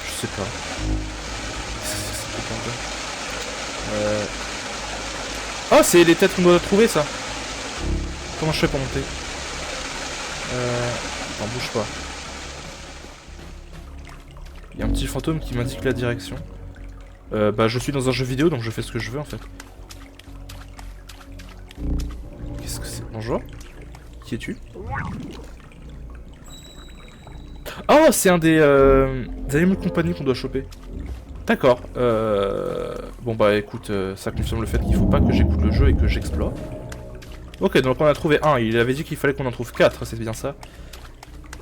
Je sais pas. Oh, c'est les têtes qu'on doit trouver, ça. Comment je fais pour monter? Attends, bouge pas. Il y a un petit fantôme qui m'indique la direction. Bah, je suis dans un jeu vidéo, donc je fais ce que je veux, en fait. Qu'est-ce que c'est? Bonjour. Qui es-tu? Oh, c'est un des animaux de compagnie qu'on doit choper. D'accord. Bon bah écoute, ça confirme le fait qu'il faut pas que j'écoute le jeu et que j'explore. Ok, donc on a trouvé un. Il avait dit qu'il fallait qu'on en trouve 4, c'est bien ça.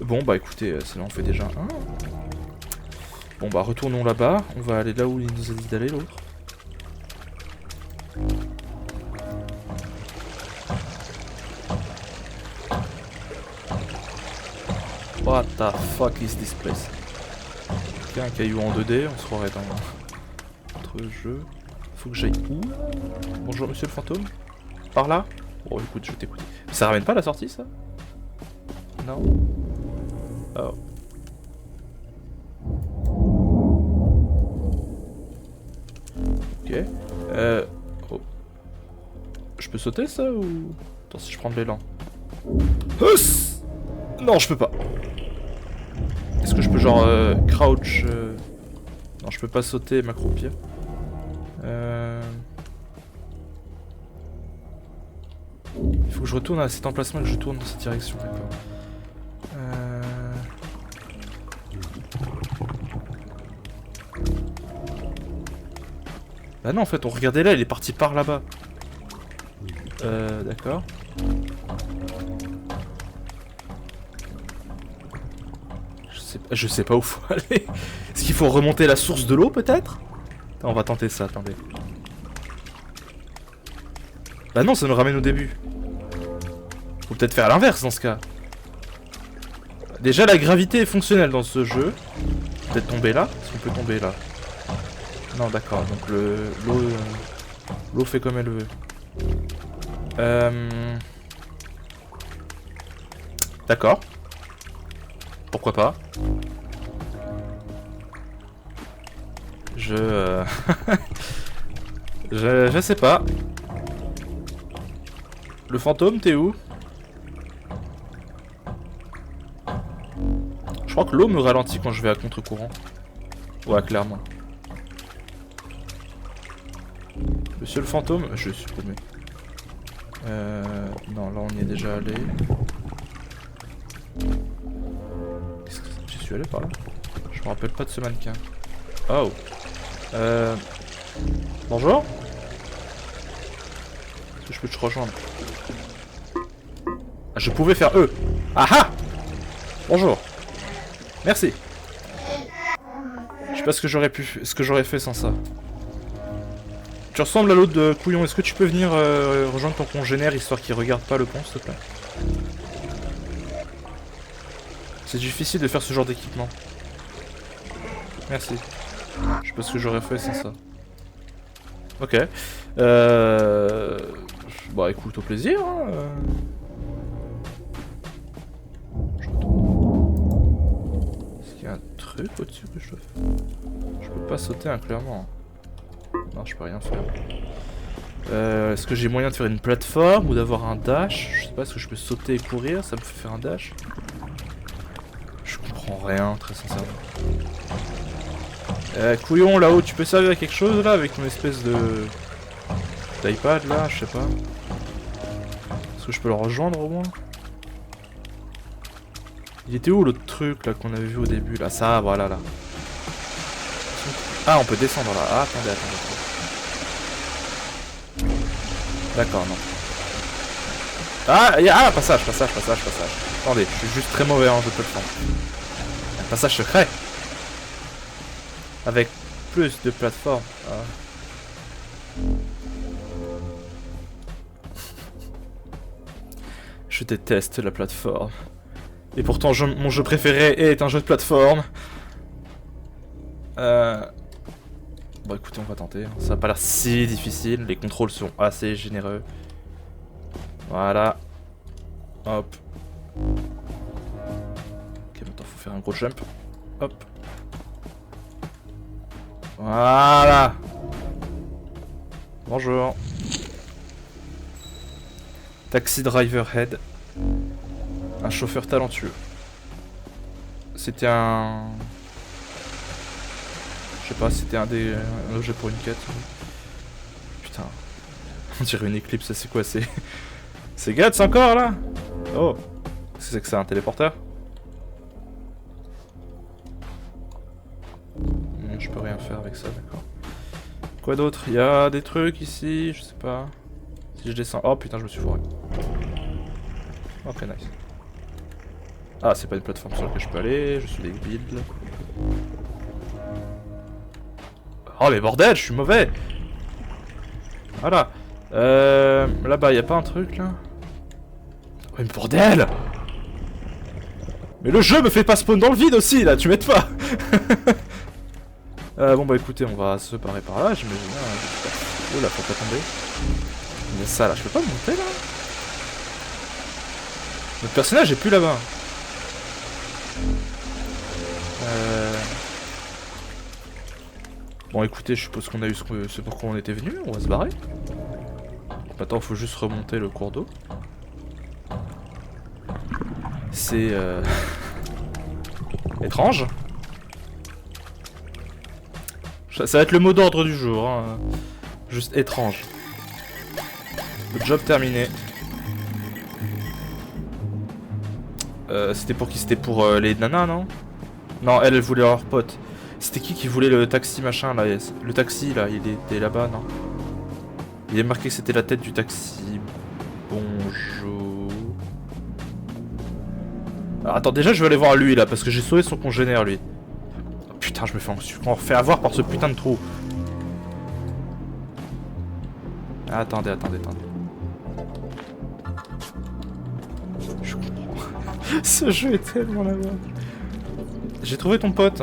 Bon bah écoutez, c'est là on fait déjà un. Bon bah retournons là-bas. On va aller là où il nous a dit d'aller l'autre. What the fuck is this place? Ok, un caillou en 2D, on se croirait dans notre jeu. Faut que j'aille où? Bonjour monsieur le fantôme. Par là? Oh écoute, je t'écoute. Ça ramène pas la sortie ça? Non. Oh. Ok. Oh. Je peux sauter ça ou... Attends, si je prends de l'élan. Non, je peux pas. Est-ce que je peux genre crouch Non, je peux pas sauter et m'accroupir. Il faut que je retourne à cet emplacement et que je tourne dans cette direction. D'accord. Bah non, en fait, on regardait là, il est parti par là-bas. D'accord. Je sais pas où faut aller. Est-ce qu'il faut remonter la source de l'eau peut-être? On va tenter ça, attendez. Bah non, ça nous ramène au début. Faut peut-être faire l'inverse dans ce cas. Déjà la gravité est fonctionnelle dans ce jeu. Peut-être tomber là? Est-ce qu'on peut tomber là? Non d'accord, donc l'eau fait comme elle veut. D'accord. Pourquoi pas? Je sais pas. Le fantôme, t'es où? Je crois que l'eau me ralentit quand je vais à contre-courant. Ouais, clairement. Monsieur le fantôme, je suis paumé. Non, là on y est déjà allé. J'y suis allé par là? Je me rappelle pas de ce mannequin. Oh. Bonjour? Est-ce que je peux te rejoindre? Ah, je pouvais faire eux. Ah ah! Bonjour. Merci. Je sais pas ce que j'aurais fait sans ça. Tu ressembles à l'autre de couillon. Est-ce que tu peux venir rejoindre ton congénère histoire qu'il regarde pas le pont, s'il te plaît? C'est difficile de faire ce genre d'équipement. Merci. Je sais pas ce que j'aurais fait sans ça. Ok. Bah écoute, au plaisir. Hein. Je retourne. Est-ce qu'il y a un truc au-dessus que je dois faire? Je peux pas sauter, hein, clairement. Non, je peux rien faire. Est-ce que j'ai moyen de faire une plateforme ou d'avoir un dash? Je sais pas, est-ce que je peux sauter et courir? Ça me fait faire un dash? Je comprends rien, très sincèrement. Couillon, là-haut, tu peux servir à quelque chose, là, avec ton espèce de... d'iPad, là, je sais pas. Est-ce que je peux le rejoindre, au moins? Il était où, l'autre truc, là, qu'on avait vu au début, là? Ça, voilà, là. Ah, on peut descendre, là. Ah, attendez. D'accord, non. Ah, passage. Attendez, je suis juste très mauvais en jeu de plateforme. Un passage secret. Avec plus de plateformes. Ah. Je déteste la plateforme. Et pourtant, mon jeu préféré est un jeu de plateforme. Bon, écoutez, on va tenter. Ça n'a pas l'air si difficile. Les contrôles sont assez généreux. Voilà. Hop. Ok, maintenant, faut faire un gros jump. Hop. Voilà. Bonjour. Taxi driver head. Un chauffeur talentueux. C'était un... Je sais pas, c'était un objet pour une quête. Putain. On dirait une éclipse, c'est quoi? C'est Guts encore là? Oh. Qu'est-ce que c'est que ça, un téléporteur? Je peux rien faire avec ça, d'accord. Quoi d'autre? Il y a des trucs ici, je sais pas. Si je descends... Oh putain, je me suis foiré. Ok, nice. Ah, c'est pas une plateforme sur laquelle je peux aller, je suis débile. Oh mais bordel, je suis mauvais. Voilà. Là-bas, y a pas un truc là? Ouais mais bordel. Mais le jeu me fait pas spawn dans le vide aussi là, tu m'aides pas. Bon bah écoutez, on va se barrer par là, j'imagine. Oh là, faut pas tomber. Mais ça là, je peux pas monter là? Notre personnage est plus là-bas. Bon écoutez, je suppose qu'on a eu ce pourquoi on était venu, on va se barrer. Maintenant, faut juste remonter le cours d'eau. C'est étrange. Ça va être le mot d'ordre du jour, hein. Juste étrange. Le job terminé. C'était pour qui? C'était pour les nanas, non? Non, elle voulait leur pote. C'était qui voulait le taxi machin là? Le taxi là, il était là-bas, non? Il est marqué que c'était la tête du taxi. Bonjour. Alors, attends, déjà je vais aller voir lui là, parce que j'ai sauvé son congénère lui. Oh, putain, je me fais refait avoir par ce putain de trou. Ah, attendez. Je comprends. Ce jeu est tellement la merde. J'ai trouvé ton pote.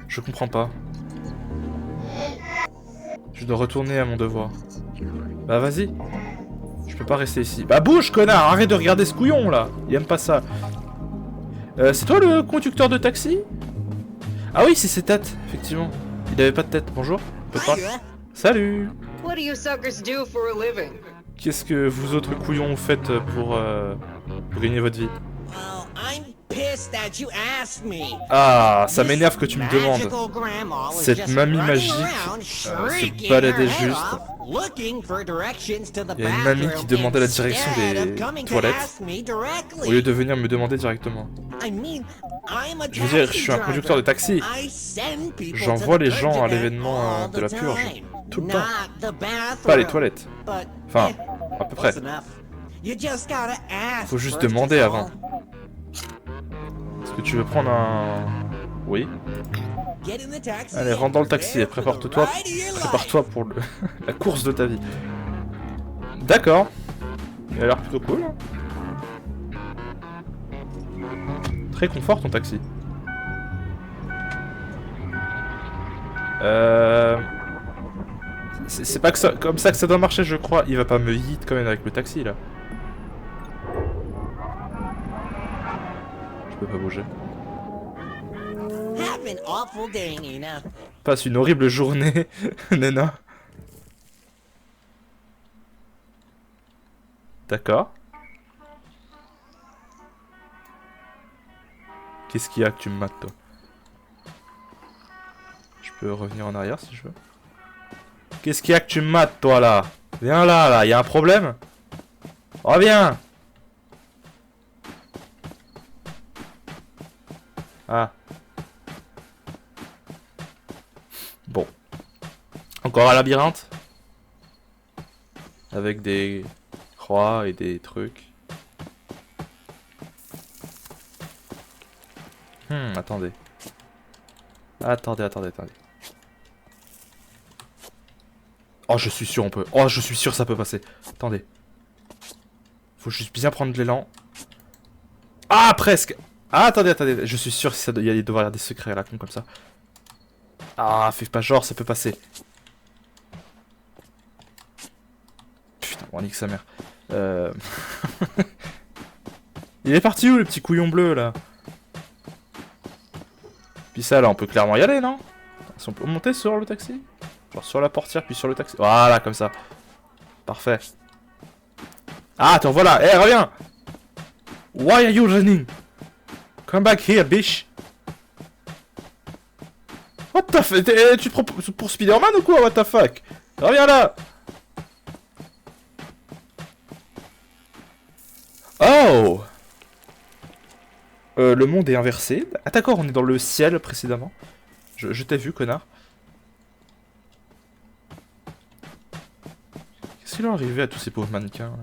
Je comprends pas. Je dois retourner à mon devoir. Bah vas-y. Je peux pas rester ici. Bah bouge connard, arrête de regarder ce couillon là. Il aime pas ça. C'est toi le conducteur de taxi? Ah oui, c'est ses têtes, effectivement. Il avait pas de tête, bonjour. Salut. What do you suckers do for a living? Qu'est-ce que vous autres couillons faites pour gagner votre vie? Ah, ça m'énerve que tu me demandes. Cette mamie magique se baladait juste. Il y a une mamie qui demandait la direction des toilettes au lieu de venir me demander directement. Je veux dire, je suis un conducteur de taxi. J'envoie les gens à l'événement de la purge. Tout le temps. Pas les toilettes. Enfin, à peu près. Faut juste demander avant. Est-ce que tu veux prendre un... Oui. Allez, rentre dans le taxi et prépare-toi pour la course de ta vie. D'accord. Il a l'air plutôt cool. Très confort ton taxi. C'est pas que ça, comme ça que ça doit marcher, je crois. Il va pas me hit quand même avec le taxi là. Je peux pas bouger. Passe une horrible journée, Nana. D'accord. Qu'est-ce qu'il y a que tu me mates, toi? Je peux revenir en arrière si je veux. Qu'est-ce qu'il y a que tu me mates, toi, là? Viens là, y a un problème? Reviens! Ah. Bon. Encore un labyrinthe? Avec des croix et des trucs. Attendez. Attendez. Oh, je suis sûr on peut. Oh, je suis sûr ça peut passer. Attendez. Faut juste bien prendre de l'élan. Ah, presque. Ah, attendez. Je suis sûr qu'il doit y avoir des secrets à la con comme ça. Ah, fais pas genre, ça peut passer. Putain, on nique sa mère. Il est parti où le petit couillon bleu là? Puis ça là, on peut clairement y aller, non? Si on peut monter sur le taxi? Genre sur la portière puis sur le taxi. Voilà, comme ça. Parfait. Ah, attends, voilà. Eh, reviens. Why are you running? Come back here, bitch. What the fuck? Tu te prends pour Spider-Man ou quoi? What the fuck? Reviens là. Oh. Le monde est inversé. Ah d'accord, on est dans le ciel précédemment. Je t'ai vu, connard. Qu'est-ce qui leur est arrivé à tous ces pauvres mannequins là?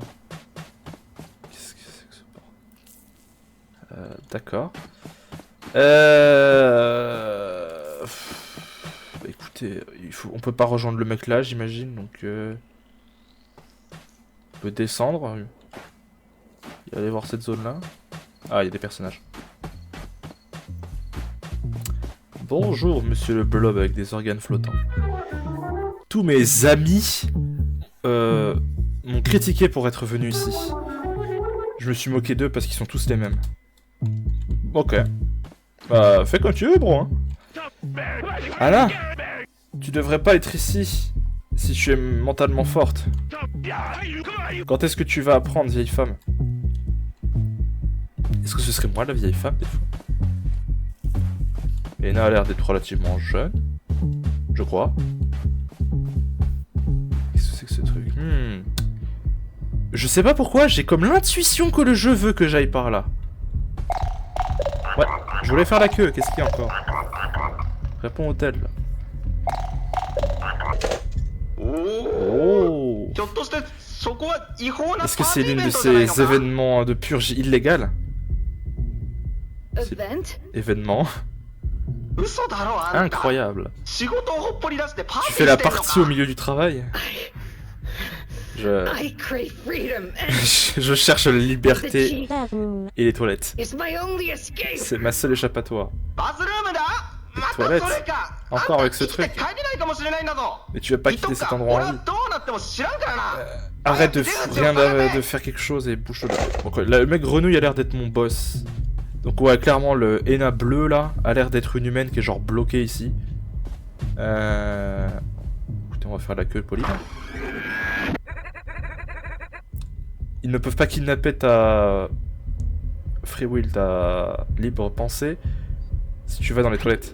Qu'est-ce que c'est que ce bordel? D'accord. Écoutez, on peut pas rejoindre le mec là, j'imagine, donc on peut descendre et aller voir cette zone là. Ah, il y a des personnages. Bonjour, monsieur le blob avec des organes flottants. Tous mes amis m'ont critiqué pour être venu ici. Je me suis moqué d'eux parce qu'ils sont tous les mêmes. Ok. Bah, fais comme tu veux, bro. Hein. Anna, tu devrais pas être ici si tu es mentalement forte. Quand est-ce que tu vas apprendre, vieille femme? Est-ce que ce serait moi la vieille femme des fois? Ena a l'air d'être relativement jeune, je crois. Qu'est-ce que c'est que ce truc? Je sais pas pourquoi, j'ai comme l'intuition que le jeu veut que j'aille par là. Ouais, je voulais faire la queue, qu'est-ce qu'il y a encore? Réponds au tel. Oh. Est-ce que c'est l'une de ces événements de purge illégale? Événement. Incroyable. Tu fais la partie au milieu du travail? Je cherche la liberté et les toilettes. C'est ma seule échappatoire. Les toilettes? Encore avec ce truc? Mais tu vas pas quitter cet endroit en vie. Arrête de faire quelque chose et bouge-le. Donc, le mec grenouille a l'air d'être mon boss. Donc ouais, clairement le Ena bleu là a l'air d'être une humaine qui est genre bloquée ici. Écoutez, on va faire la queue polie. Ils ne peuvent pas kidnapper ta free will, ta libre pensée si tu vas dans les toilettes.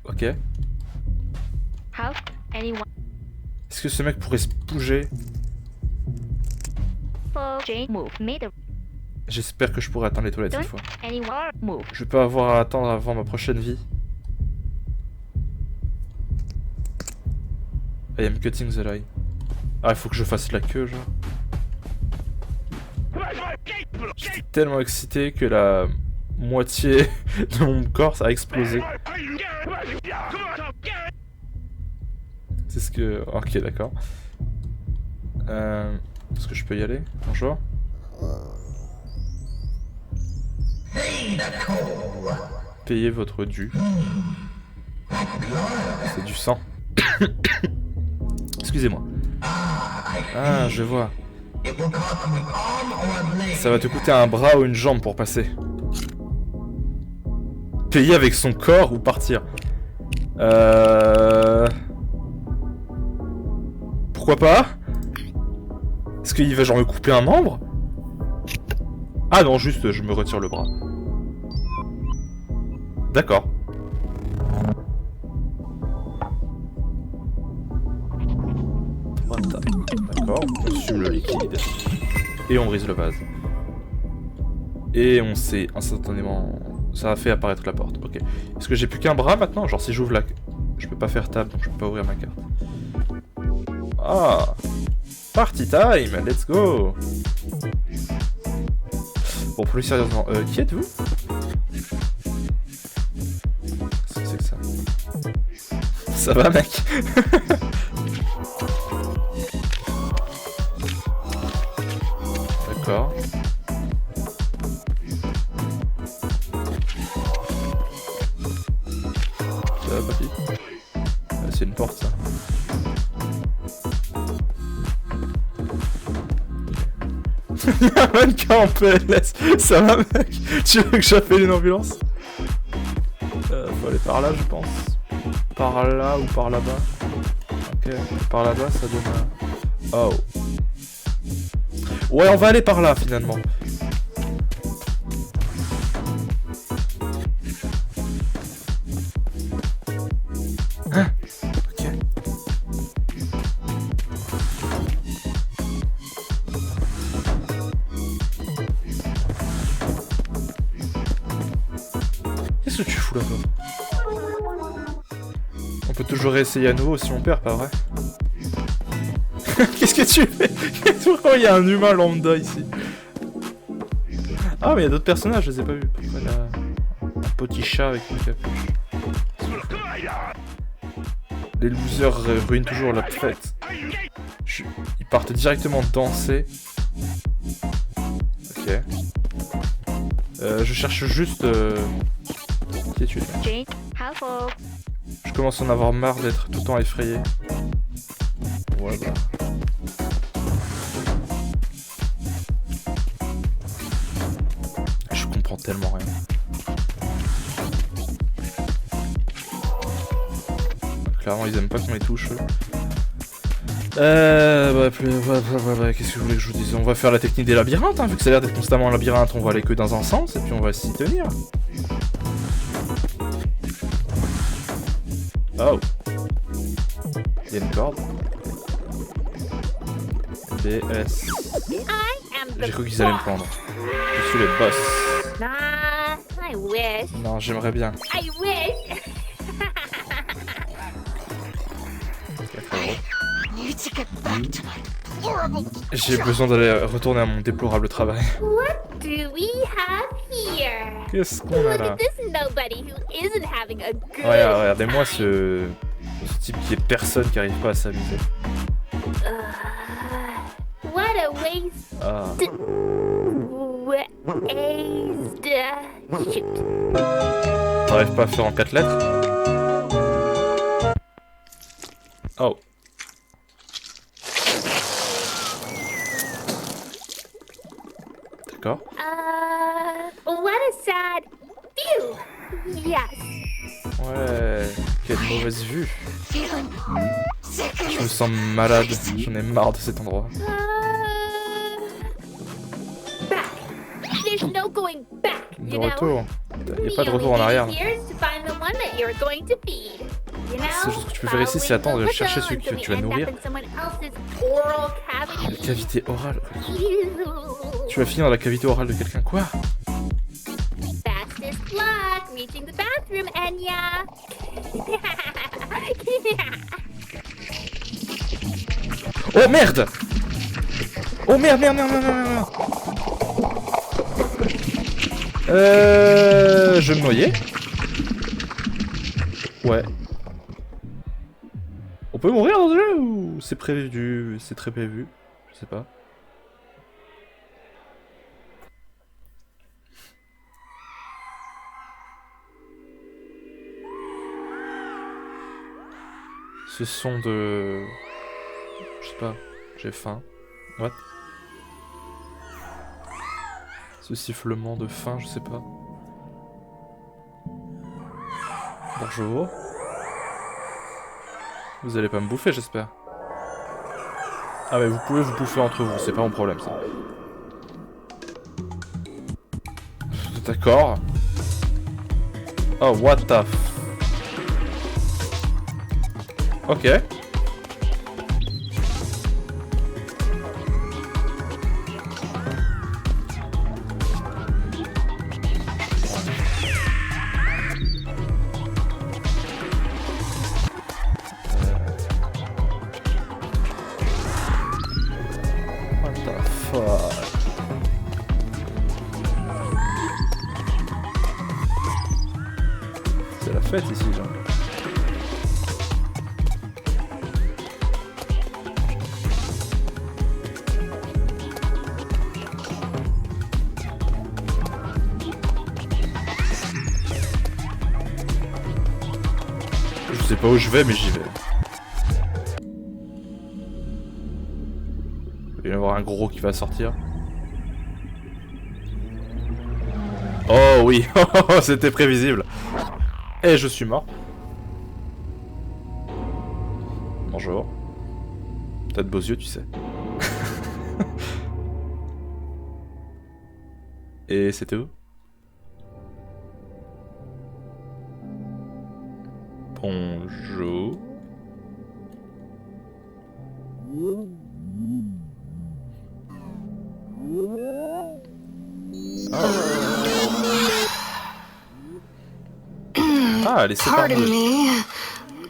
Ok. Est-ce que ce mec pourrait se bouger? J'espère que je pourrai atteindre les toilettes cette fois. Je vais pas avoir à attendre avant ma prochaine vie. I am cutting the line. Ah, il faut que je fasse la queue, genre. J'étais tellement excité que la moitié de mon corps ça a explosé. C'est ce que... Ok, d'accord. Est-ce que je peux y aller? Bonjour. Payez votre dû. C'est du sang. Excusez-moi. Ah, je vois. Ça va te coûter un bras ou une jambe pour passer. Payer avec son corps ou partir. Pourquoi pas? Est-ce qu'il va genre me couper un membre? Ah non, juste je me retire le bras. D'accord. D'accord, on consume le liquide. Et on brise le vase. Et on sait instantanément... Ça a fait apparaître la porte, ok. Est-ce que j'ai plus qu'un bras maintenant? Genre si j'ouvre la... Je peux pas faire table, donc je peux pas ouvrir ma carte. Ah, party time, let's go. Bon, plus sérieusement, qui êtes-vous? Qu'est-ce que c'est que ça? Ça va, mec? D'accord. Ça va, papy? C'est une porte, ça. Un mannequin en PLS. Ça va, mec? Tu veux que j'appelle une ambulance? Faut aller par là, je pense. Par là ou par là-bas? Ok, par là-bas, ça donne... Oh. Ouais, on va aller par là finalement. Hein? Ok. Qu'est-ce que tu fous là, toi? On peut toujours réessayer à nouveau si on perd, pas vrai? Qu'est-ce que tu fais? Pourquoi il y a un humain lambda ici? Ah mais il y a d'autres personnages, je les ai pas vus. Pourquoi il y a un petit chat avec une capuche? Les losers ruinent toujours la fête. Ils partent directement danser. Ok. Je cherche juste... Qui es-tu? Je commence à en avoir marre d'être tout le temps effrayé. Voilà. Je comprends tellement rien. Clairement, ils aiment pas qu'on les touche. Qu'est-ce que vous voulez que je vous dise? On va faire la technique des labyrinthes, hein, vu que ça a l'air d'être constamment un labyrinthe, on va aller que dans un sens, et puis on va s'y tenir. Oh. Il y a une corde. BS. J'ai cru qu'ils allaient me prendre. Je suis le boss. Nah, I wish. Non, j'aimerais bien. I wish. J'ai besoin d'aller retourner à mon déplorable travail. What do we have here? Qu'est-ce qu'on a Look là? at this nobody who isn't having a good. Regardez-moi ce type qui est personne qui arrive pas à s'amuser. What a waste. Ah. Shoot. T'arrives pas à faire en 4 lettres? Oh. D'accord. What a sad view. Yes. Ouais, quelle mauvaise vue. Je me sens malade, j'en ai marre de cet endroit. Back. There's no going back. De retour. Il n'y a pas de retour en arrière. C'est juste que tu peux faire ici, c'est attendre et chercher celui que tu vas nourrir. La cavité orale. Tu vas finir dans la cavité orale de quelqu'un, quoi? Oh merde! Oh merde, merde, merde, merde, merde, merde. Je vais me noyer. Ouais. On peut mourir dans ce jeu ou c'est prévu? C'est très prévu. Je sais pas. Ce son de... Je sais pas. J'ai faim. What? Ce sifflement de faim, je sais pas. Bonjour. Vous allez pas me bouffer, j'espère. Ah mais vous pouvez vous bouffer entre vous, c'est pas mon problème ça. D'accord. Oh what the f... Ok. C'est la fête ici, genre. Je sais pas où je vais, mais j'y vais. Il va y avoir un gros qui va sortir. Oh oui, c'était prévisible. Et je suis mort. Bonjour. T'as de beaux yeux, tu sais. Et c'était où? Bonjour. Ah, elle est séparée. Pardon me.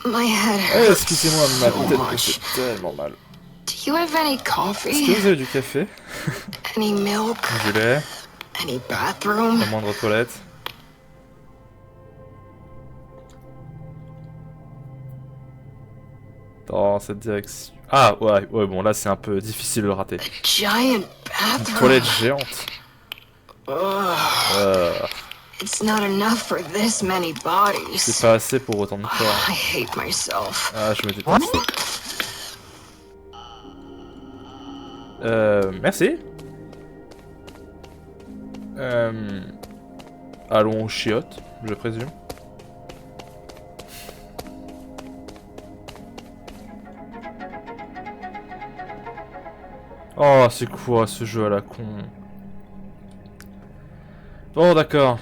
My head Eh, hurts excusez-moi, ma so tête me much. fait tellement mal. Do you have any Est-ce que coffee? vous avez du café? Any milk? Du lait? Any bathroom? La moindre toilette? Dans cette direction. Ah, ouais, bon, là c'est un peu difficile de le rater. Giant Une bathroom. toilette géante. It's not enough for this many C'est bodies. pas assez pour autant de corps. I hate myself. Ah, je me déteste. Merci. Allons aux chiottes, je présume. Oh, c'est quoi ce jeu à la con? Bon, d'accord.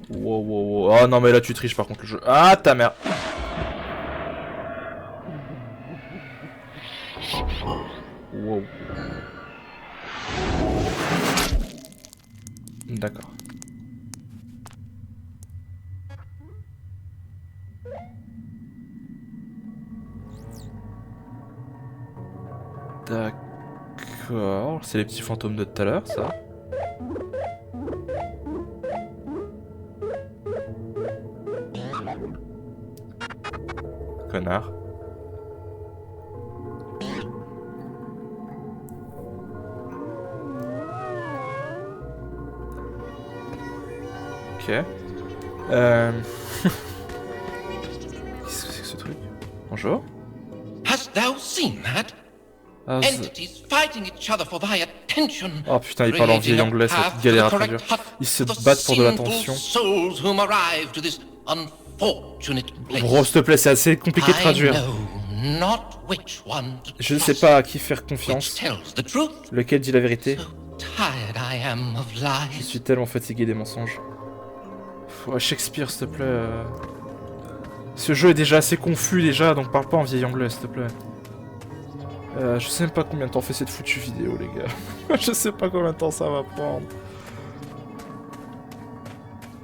Wow. Ah non, mais là tu triches par contre le jeu. Ah, ta mère. Wow. D'accord. D'accord. C'est les petits fantômes de tout à l'heure, ça. Connard. Ok. Qu'est-ce que c'est que ce truc? Bonjour. Hast thou seen that? Ah, Entities fighting each other for thy attention. oh putain, il parle en vieil anglais, ça va être galère à traduire. Ils se battent pour de l'attention. Souls whom arrive to this unfortunate place. Bro, s'il te plaît, c'est assez compliqué de traduire. I know not which one to Je ne sais trust, pas à qui faire which confiance. tells the truth. Lequel dit la vérité? So tired I am of Je lies. suis tellement fatigué des mensonges. Ouais, Shakespeare, s'il te plaît. Ce jeu est déjà assez confus déjà, donc parle pas en vieil anglais, s'il te plaît. Je sais même pas combien de temps fait cette foutue vidéo, les gars. Je sais pas combien de temps ça va prendre.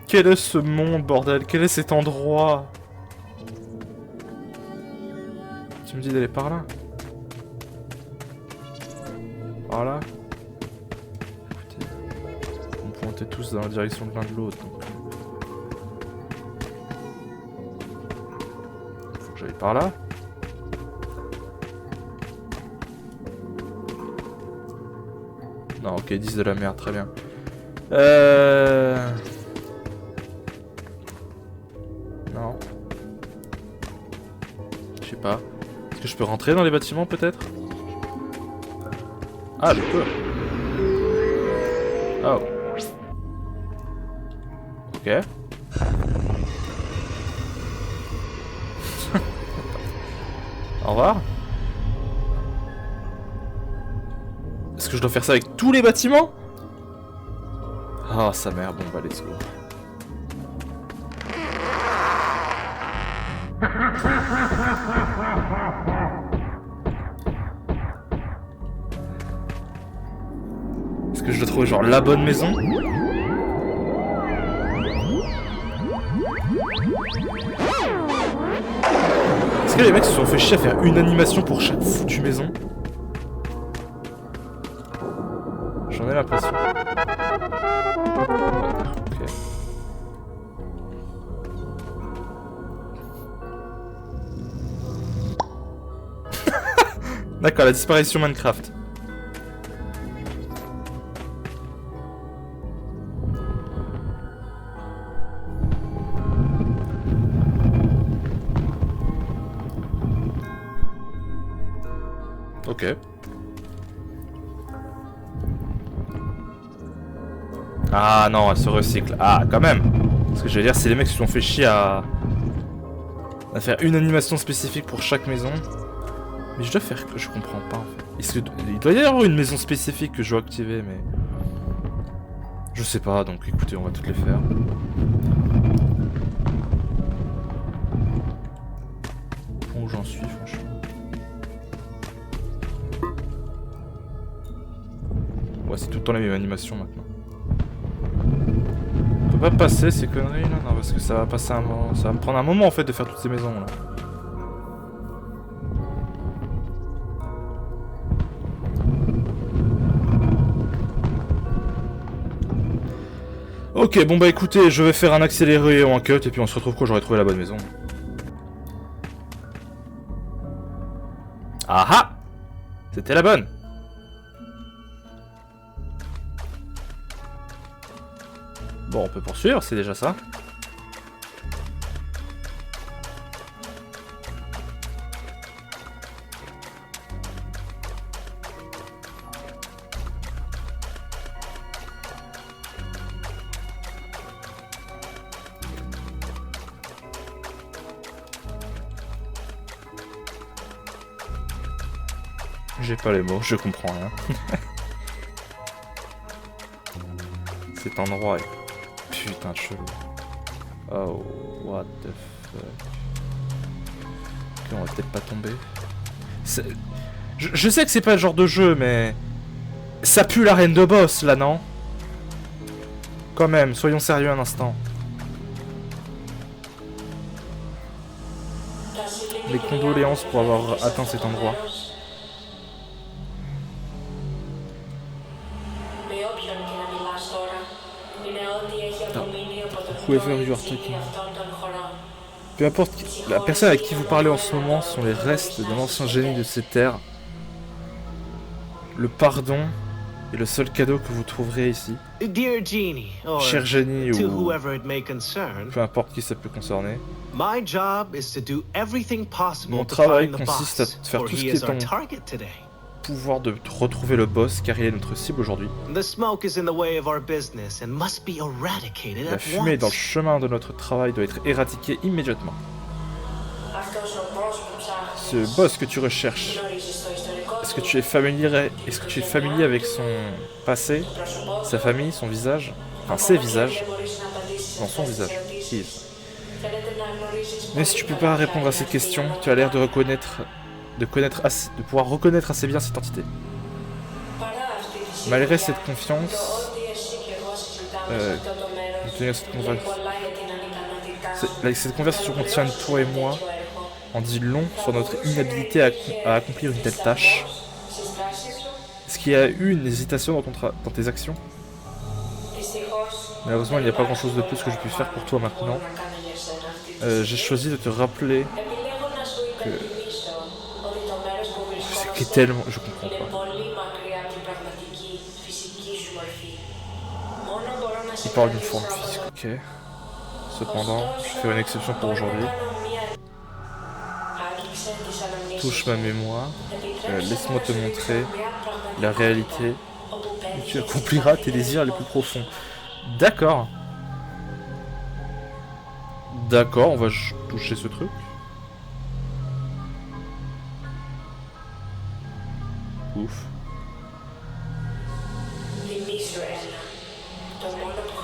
Quel est ce monde, bordel? Quel est cet endroit? Tu me dis d'aller par là? Par là? Écoutez, on pointait tous dans la direction de l'un de l'autre, donc... Faut que j'aille par là? Non, ok, 10 de la merde, très bien. Non. Je sais pas. Est-ce que je peux rentrer dans les bâtiments, peut-être? Ah, je peux. Oh. Ok. Au revoir. Est-ce que je dois faire ça avec tous les bâtiments? Ah, sa mère, bon bah let's go. Est-ce que je dois trouver genre la bonne maison? Est-ce que les mecs se sont fait chier à faire une animation pour chaque foutue maison? J'en ai l'impression. Ok. D'accord, la disparition Minecraft. Ok. Ah non, elle se recycle. Ah, quand même. Ce que je veux dire, c'est les mecs qui se sont fait chier à faire une animation spécifique pour chaque maison. Mais je dois faire que je comprends pas en fait. Il doit y avoir une maison spécifique que je dois activer, mais... Je sais pas, donc écoutez, on va toutes les faire. Où j'en suis, franchement. Ouais, c'est tout le temps la même animation maintenant. On peut pas passer ces conneries là? Non, parce que ça va passer un moment. Ça va me prendre un moment en fait de faire toutes ces maisons là. Ok, bon bah écoutez, je vais faire un accéléré ou un cut et puis on se retrouve quand j'aurai trouvé la bonne maison. Ah ah! C'était la bonne! Bon, on peut poursuivre, c'est déjà ça. J'ai pas les mots, je comprends rien. Cet endroit est putain de chelou. Oh, what the fuck. Ok, on va peut-être pas tomber. Je sais que c'est pas le genre de jeu, mais... Ça pue l'arène de boss, là, non? Quand même, soyons sérieux un instant. Mes condoléances pour avoir atteint cet endroit. Whoever you are talking. Peu importe la personne avec qui vous parlez en ce moment sont les restes d'un ancien génie de ces terres. Le pardon est le seul cadeau que vous trouverez ici. Dear Genie, or Cher génie to ou whoever it may concern, peu importe qui ça peut concerner. my job is to do everything possible Mon to travail find the consiste à boss, faire for tout ce he qui is est our en target today. pouvoir de retrouver le boss car il est notre cible aujourd'hui. The smoke is in the way of our business and must be eradicated La at fumée dans le once. chemin de notre travail doit être éradiquée immédiatement. Ce boss que tu recherches, est-ce que tu es familier avec son passé, sa famille, son visage, enfin ses visages, dans son visage. Mais si tu peux pas répondre à ces questions, tu as l'air de pouvoir reconnaître assez bien cette entité. Malgré cette confiance, cette conversation qu'on tient toi et moi en dit long sur notre inhabilité à accomplir une telle tâche. Est-ce qu'il y a eu une hésitation dans tes actions? Malheureusement, il n'y a pas grand chose de plus que je puisse faire pour toi maintenant. J'ai choisi de te rappeler que... C'est tellement... Je comprends pas. Il parle d'une forme physique, ok. Cependant, je fais une exception pour aujourd'hui. Touche ma mémoire. Laisse-moi te montrer la réalité. Et tu accompliras tes désirs les plus profonds. D'accord. D'accord, on va toucher ce truc. Ouf.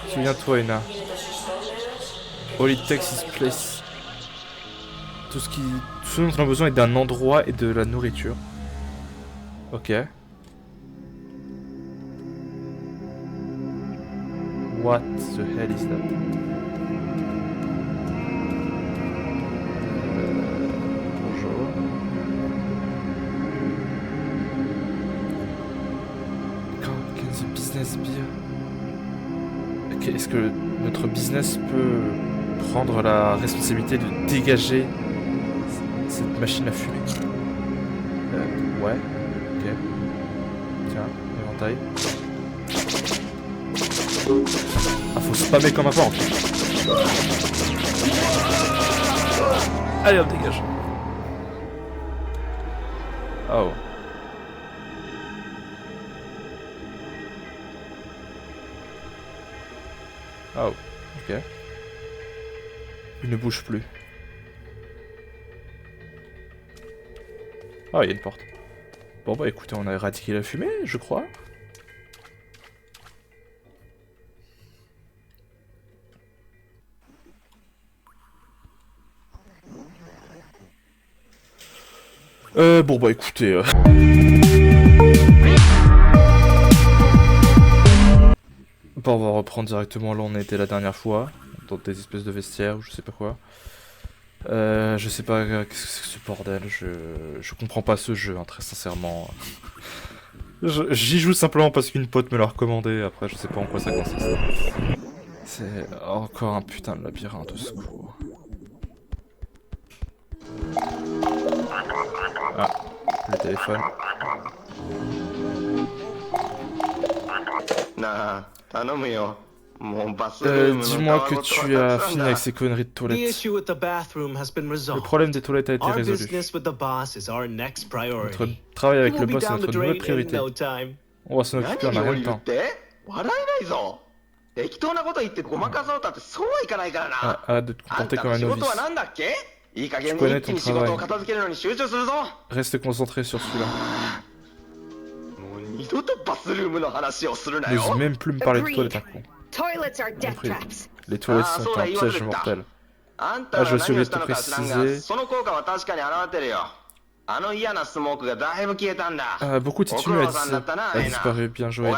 Souviens-toi, Ena. All it takes is place. Tout ce dont on a besoin est d'un endroit et de la nourriture. Ok. What the hell is that? Bonjour. Can the business be? Ok, est-ce que notre business peut prendre la responsabilité de dégager cette machine à fumer? Ouais. Ok. Tiens, éventail. Ah, faut spammer comme un porc. Allez, on dégage. Oh. Oh, ok. Il ne bouge plus. Ah, il y a une porte. Bon bah écoutez, on a éradiqué la fumée, je crois. Bon bah écoutez... Bon, on va reprendre directement là où on était la dernière fois, dans des espèces de vestiaires ou je sais pas quoi. Je sais pas qu'est-ce que c'est que ce bordel, je comprends pas ce jeu, hein, très sincèrement. J'y joue simplement parce qu'une pote me l'a recommandé, après je sais pas en quoi ça consiste. C'est encore un putain de labyrinthe, au secours. Ah, le téléphone. Dis-moi que tu as fini avec ces conneries de toilettes. Le problème des toilettes a été résolu. Notre travail avec le boss est notre nouvelle priorité. On va s'en occuper en un rien de temps. Arrête de te comporter comme un novice. Tu connais ton travail. Reste concentré sur celui-là. N'ose même plus me parler de toilettes, un con. Compris. Les toilettes sont un piège mortel. Ah, je suis obligé de te préciser. Beaucoup de titubes a disparu, bien joué.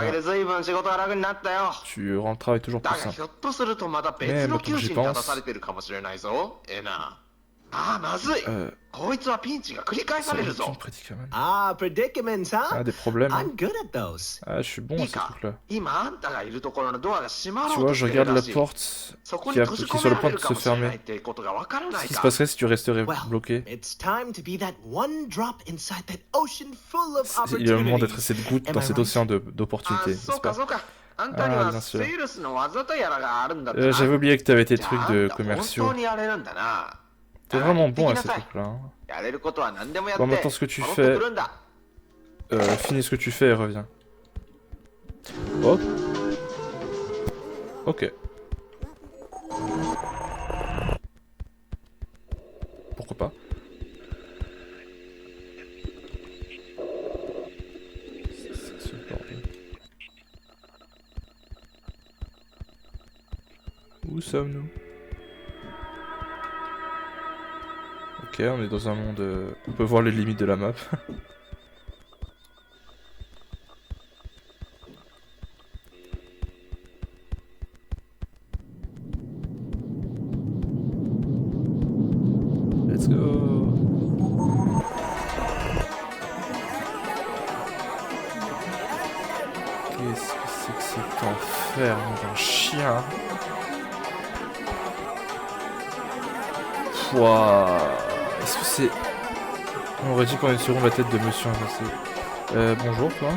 Tu rends le travail toujours plus simple. Mais maintenant que j'y pense... c'est une prédicament. Ah, predicaments, huh? Ah, des problèmes. I'm good at those. Ah, je suis bon à ces trucs-là. Tu vois, je regarde la porte qui est sur le point de se fermer. Qu'est-ce qui se passerait si tu resterais bloqué? Il est le moment d'être cette goutte dans cet océan d'opportunités, n'est-ce pas? Ah, bien sûr. J'avais oublié que t'avais tes trucs de commerciaux. T'es vraiment bon à ces trucs-là. Hein. Bon, maintenant ce que tu fais... finis ce que tu fais et reviens. Oh. Ok. Pourquoi pas? C'est le bordel. Où sommes-nous? Ok, on est dans un monde... On peut voir les limites de la map. Let's go. Qu'est-ce que c'est que cet enfer, mon chien? Pouah. Est-ce que c'est... On aurait dit pendant une seconde la tête de monsieur inversé. Bonjour toi.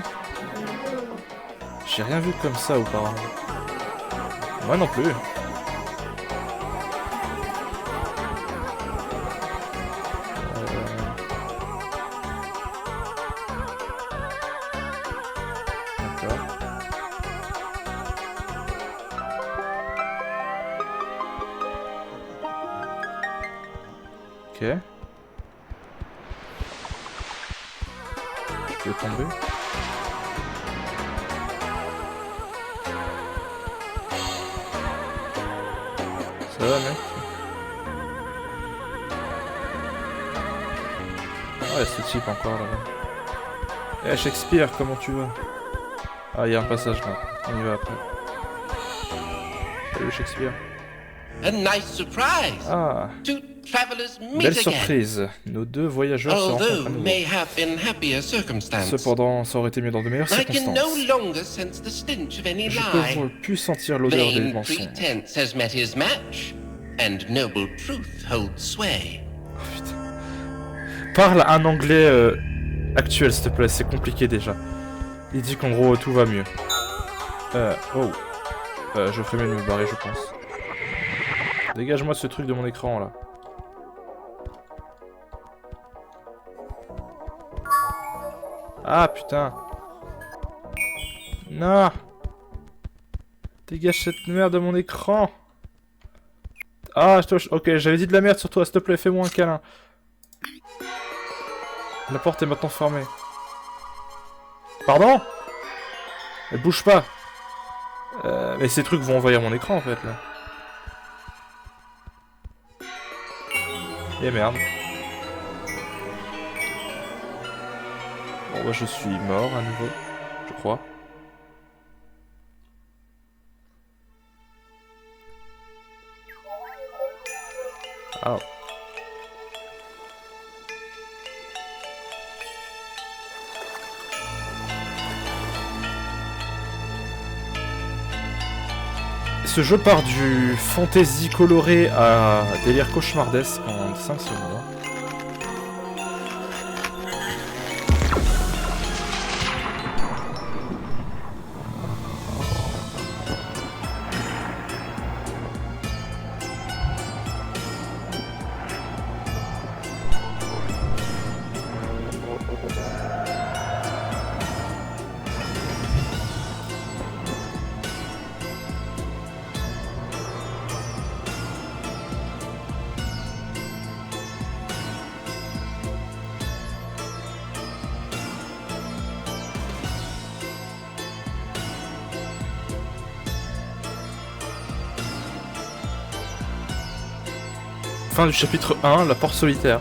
J'ai rien vu comme ça auparavant. Moi non plus. D'accord. Ok. Je vais tomber. Ça va, mec? Ah, ce type encore là-bas. Eh, Shakespeare, comment tu vas? Ah, il y a un passage là. On y va après. Salut, Shakespeare. A nice surprise. Ah. Two travelers meet Belle again. surprise. Nos deux voyageurs se rencontrent à Although nouveau. may have been happier circumstances. Cependant, ça aurait été mieux dans de meilleures I can no circonstances. longer sense the stench of any Je lie. peux plus sentir l'odeur des Vain mensonges. pretense has met his match, and noble truth holds sway. Oh, putain. Parle un anglais actuel, s'il te plaît, c'est compliqué déjà. Il dit qu'en gros, tout va mieux. Oh. Je ferais mieux de me barrer, je pense. Dégage-moi ce truc de mon écran, là. Ah, putain. Non. Dégage cette merde de mon écran. Ah, ok, j'avais dit de la merde sur toi, s'il te plaît, fais-moi un câlin. La porte est maintenant fermée. Pardon? Elle bouge pas. Mais ces trucs vont envahir mon écran en fait là. Et merde. Bon bah je suis mort à nouveau, je crois. Ah. Ce jeu part du fantasy coloré à délire cauchemardesque en 5 secondes. Fin du chapitre 1, la porte solitaire.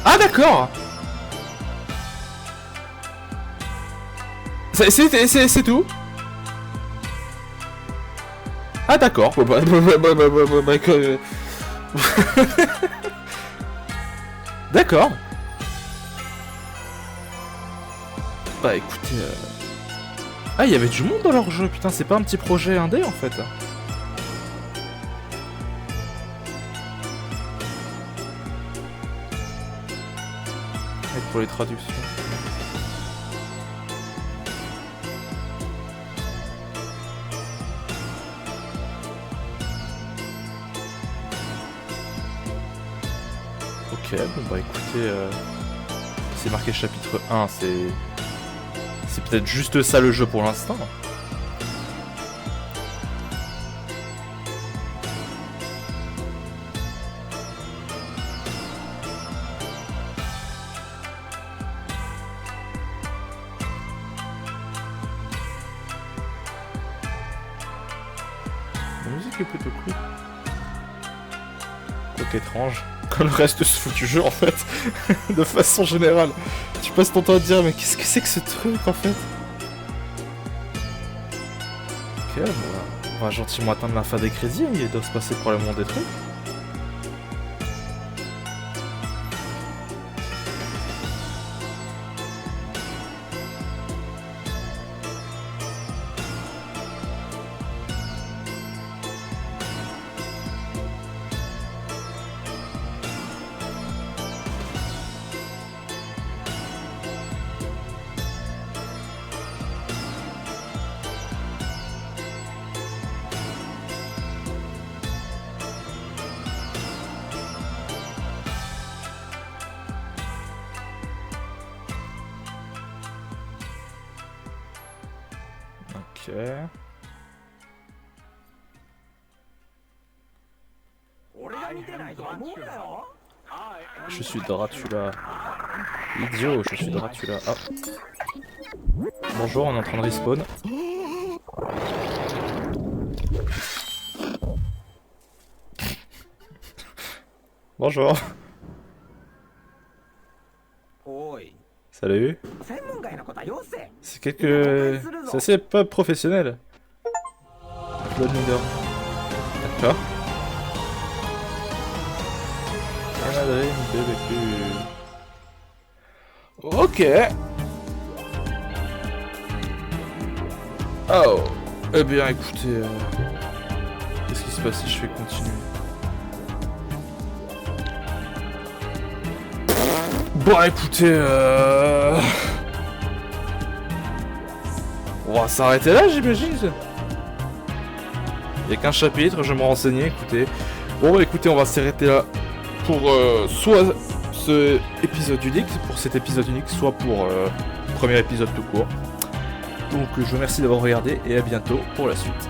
Ah d'accord. C'est tout. Ah d'accord. D'accord. Bah écoutez... Ah il y avait du monde dans leur jeu, putain c'est pas un petit projet indé en fait. Pour les traductions. Ok, bon bah écoutez, c'est marqué chapitre 1, c'est peut-être juste ça le jeu pour l'instant. La musique est plutôt cool. Quoique étrange. Comme le reste de ce foutu jeu en fait. De façon générale. Tu passes ton temps à te dire mais qu'est-ce que c'est que ce truc en fait. Ok, bon, on va gentiment atteindre la fin des crédits. Il doit se passer probablement des trucs. Ok. Je suis Dracula. Idiot, je suis Dracula. Ah. Bonjour, on est en train de respawn. Bonjour. Salut. C'est quelque... C'est assez pas professionnel. Claude Leader. D'accord. Ok. Oh. Eh bien écoutez... Qu'est-ce qui se passe si je fais continuer? Bon écoutez... On va s'arrêter là j'imagine. Il n'y a qu'un chapitre, je vais me renseigner, écoutez. Bon bah écoutez, on va s'arrêter là pour soit ce épisode unique, pour cet épisode unique, soit pour le premier épisode tout court. Donc je vous remercie d'avoir regardé et à bientôt pour la suite.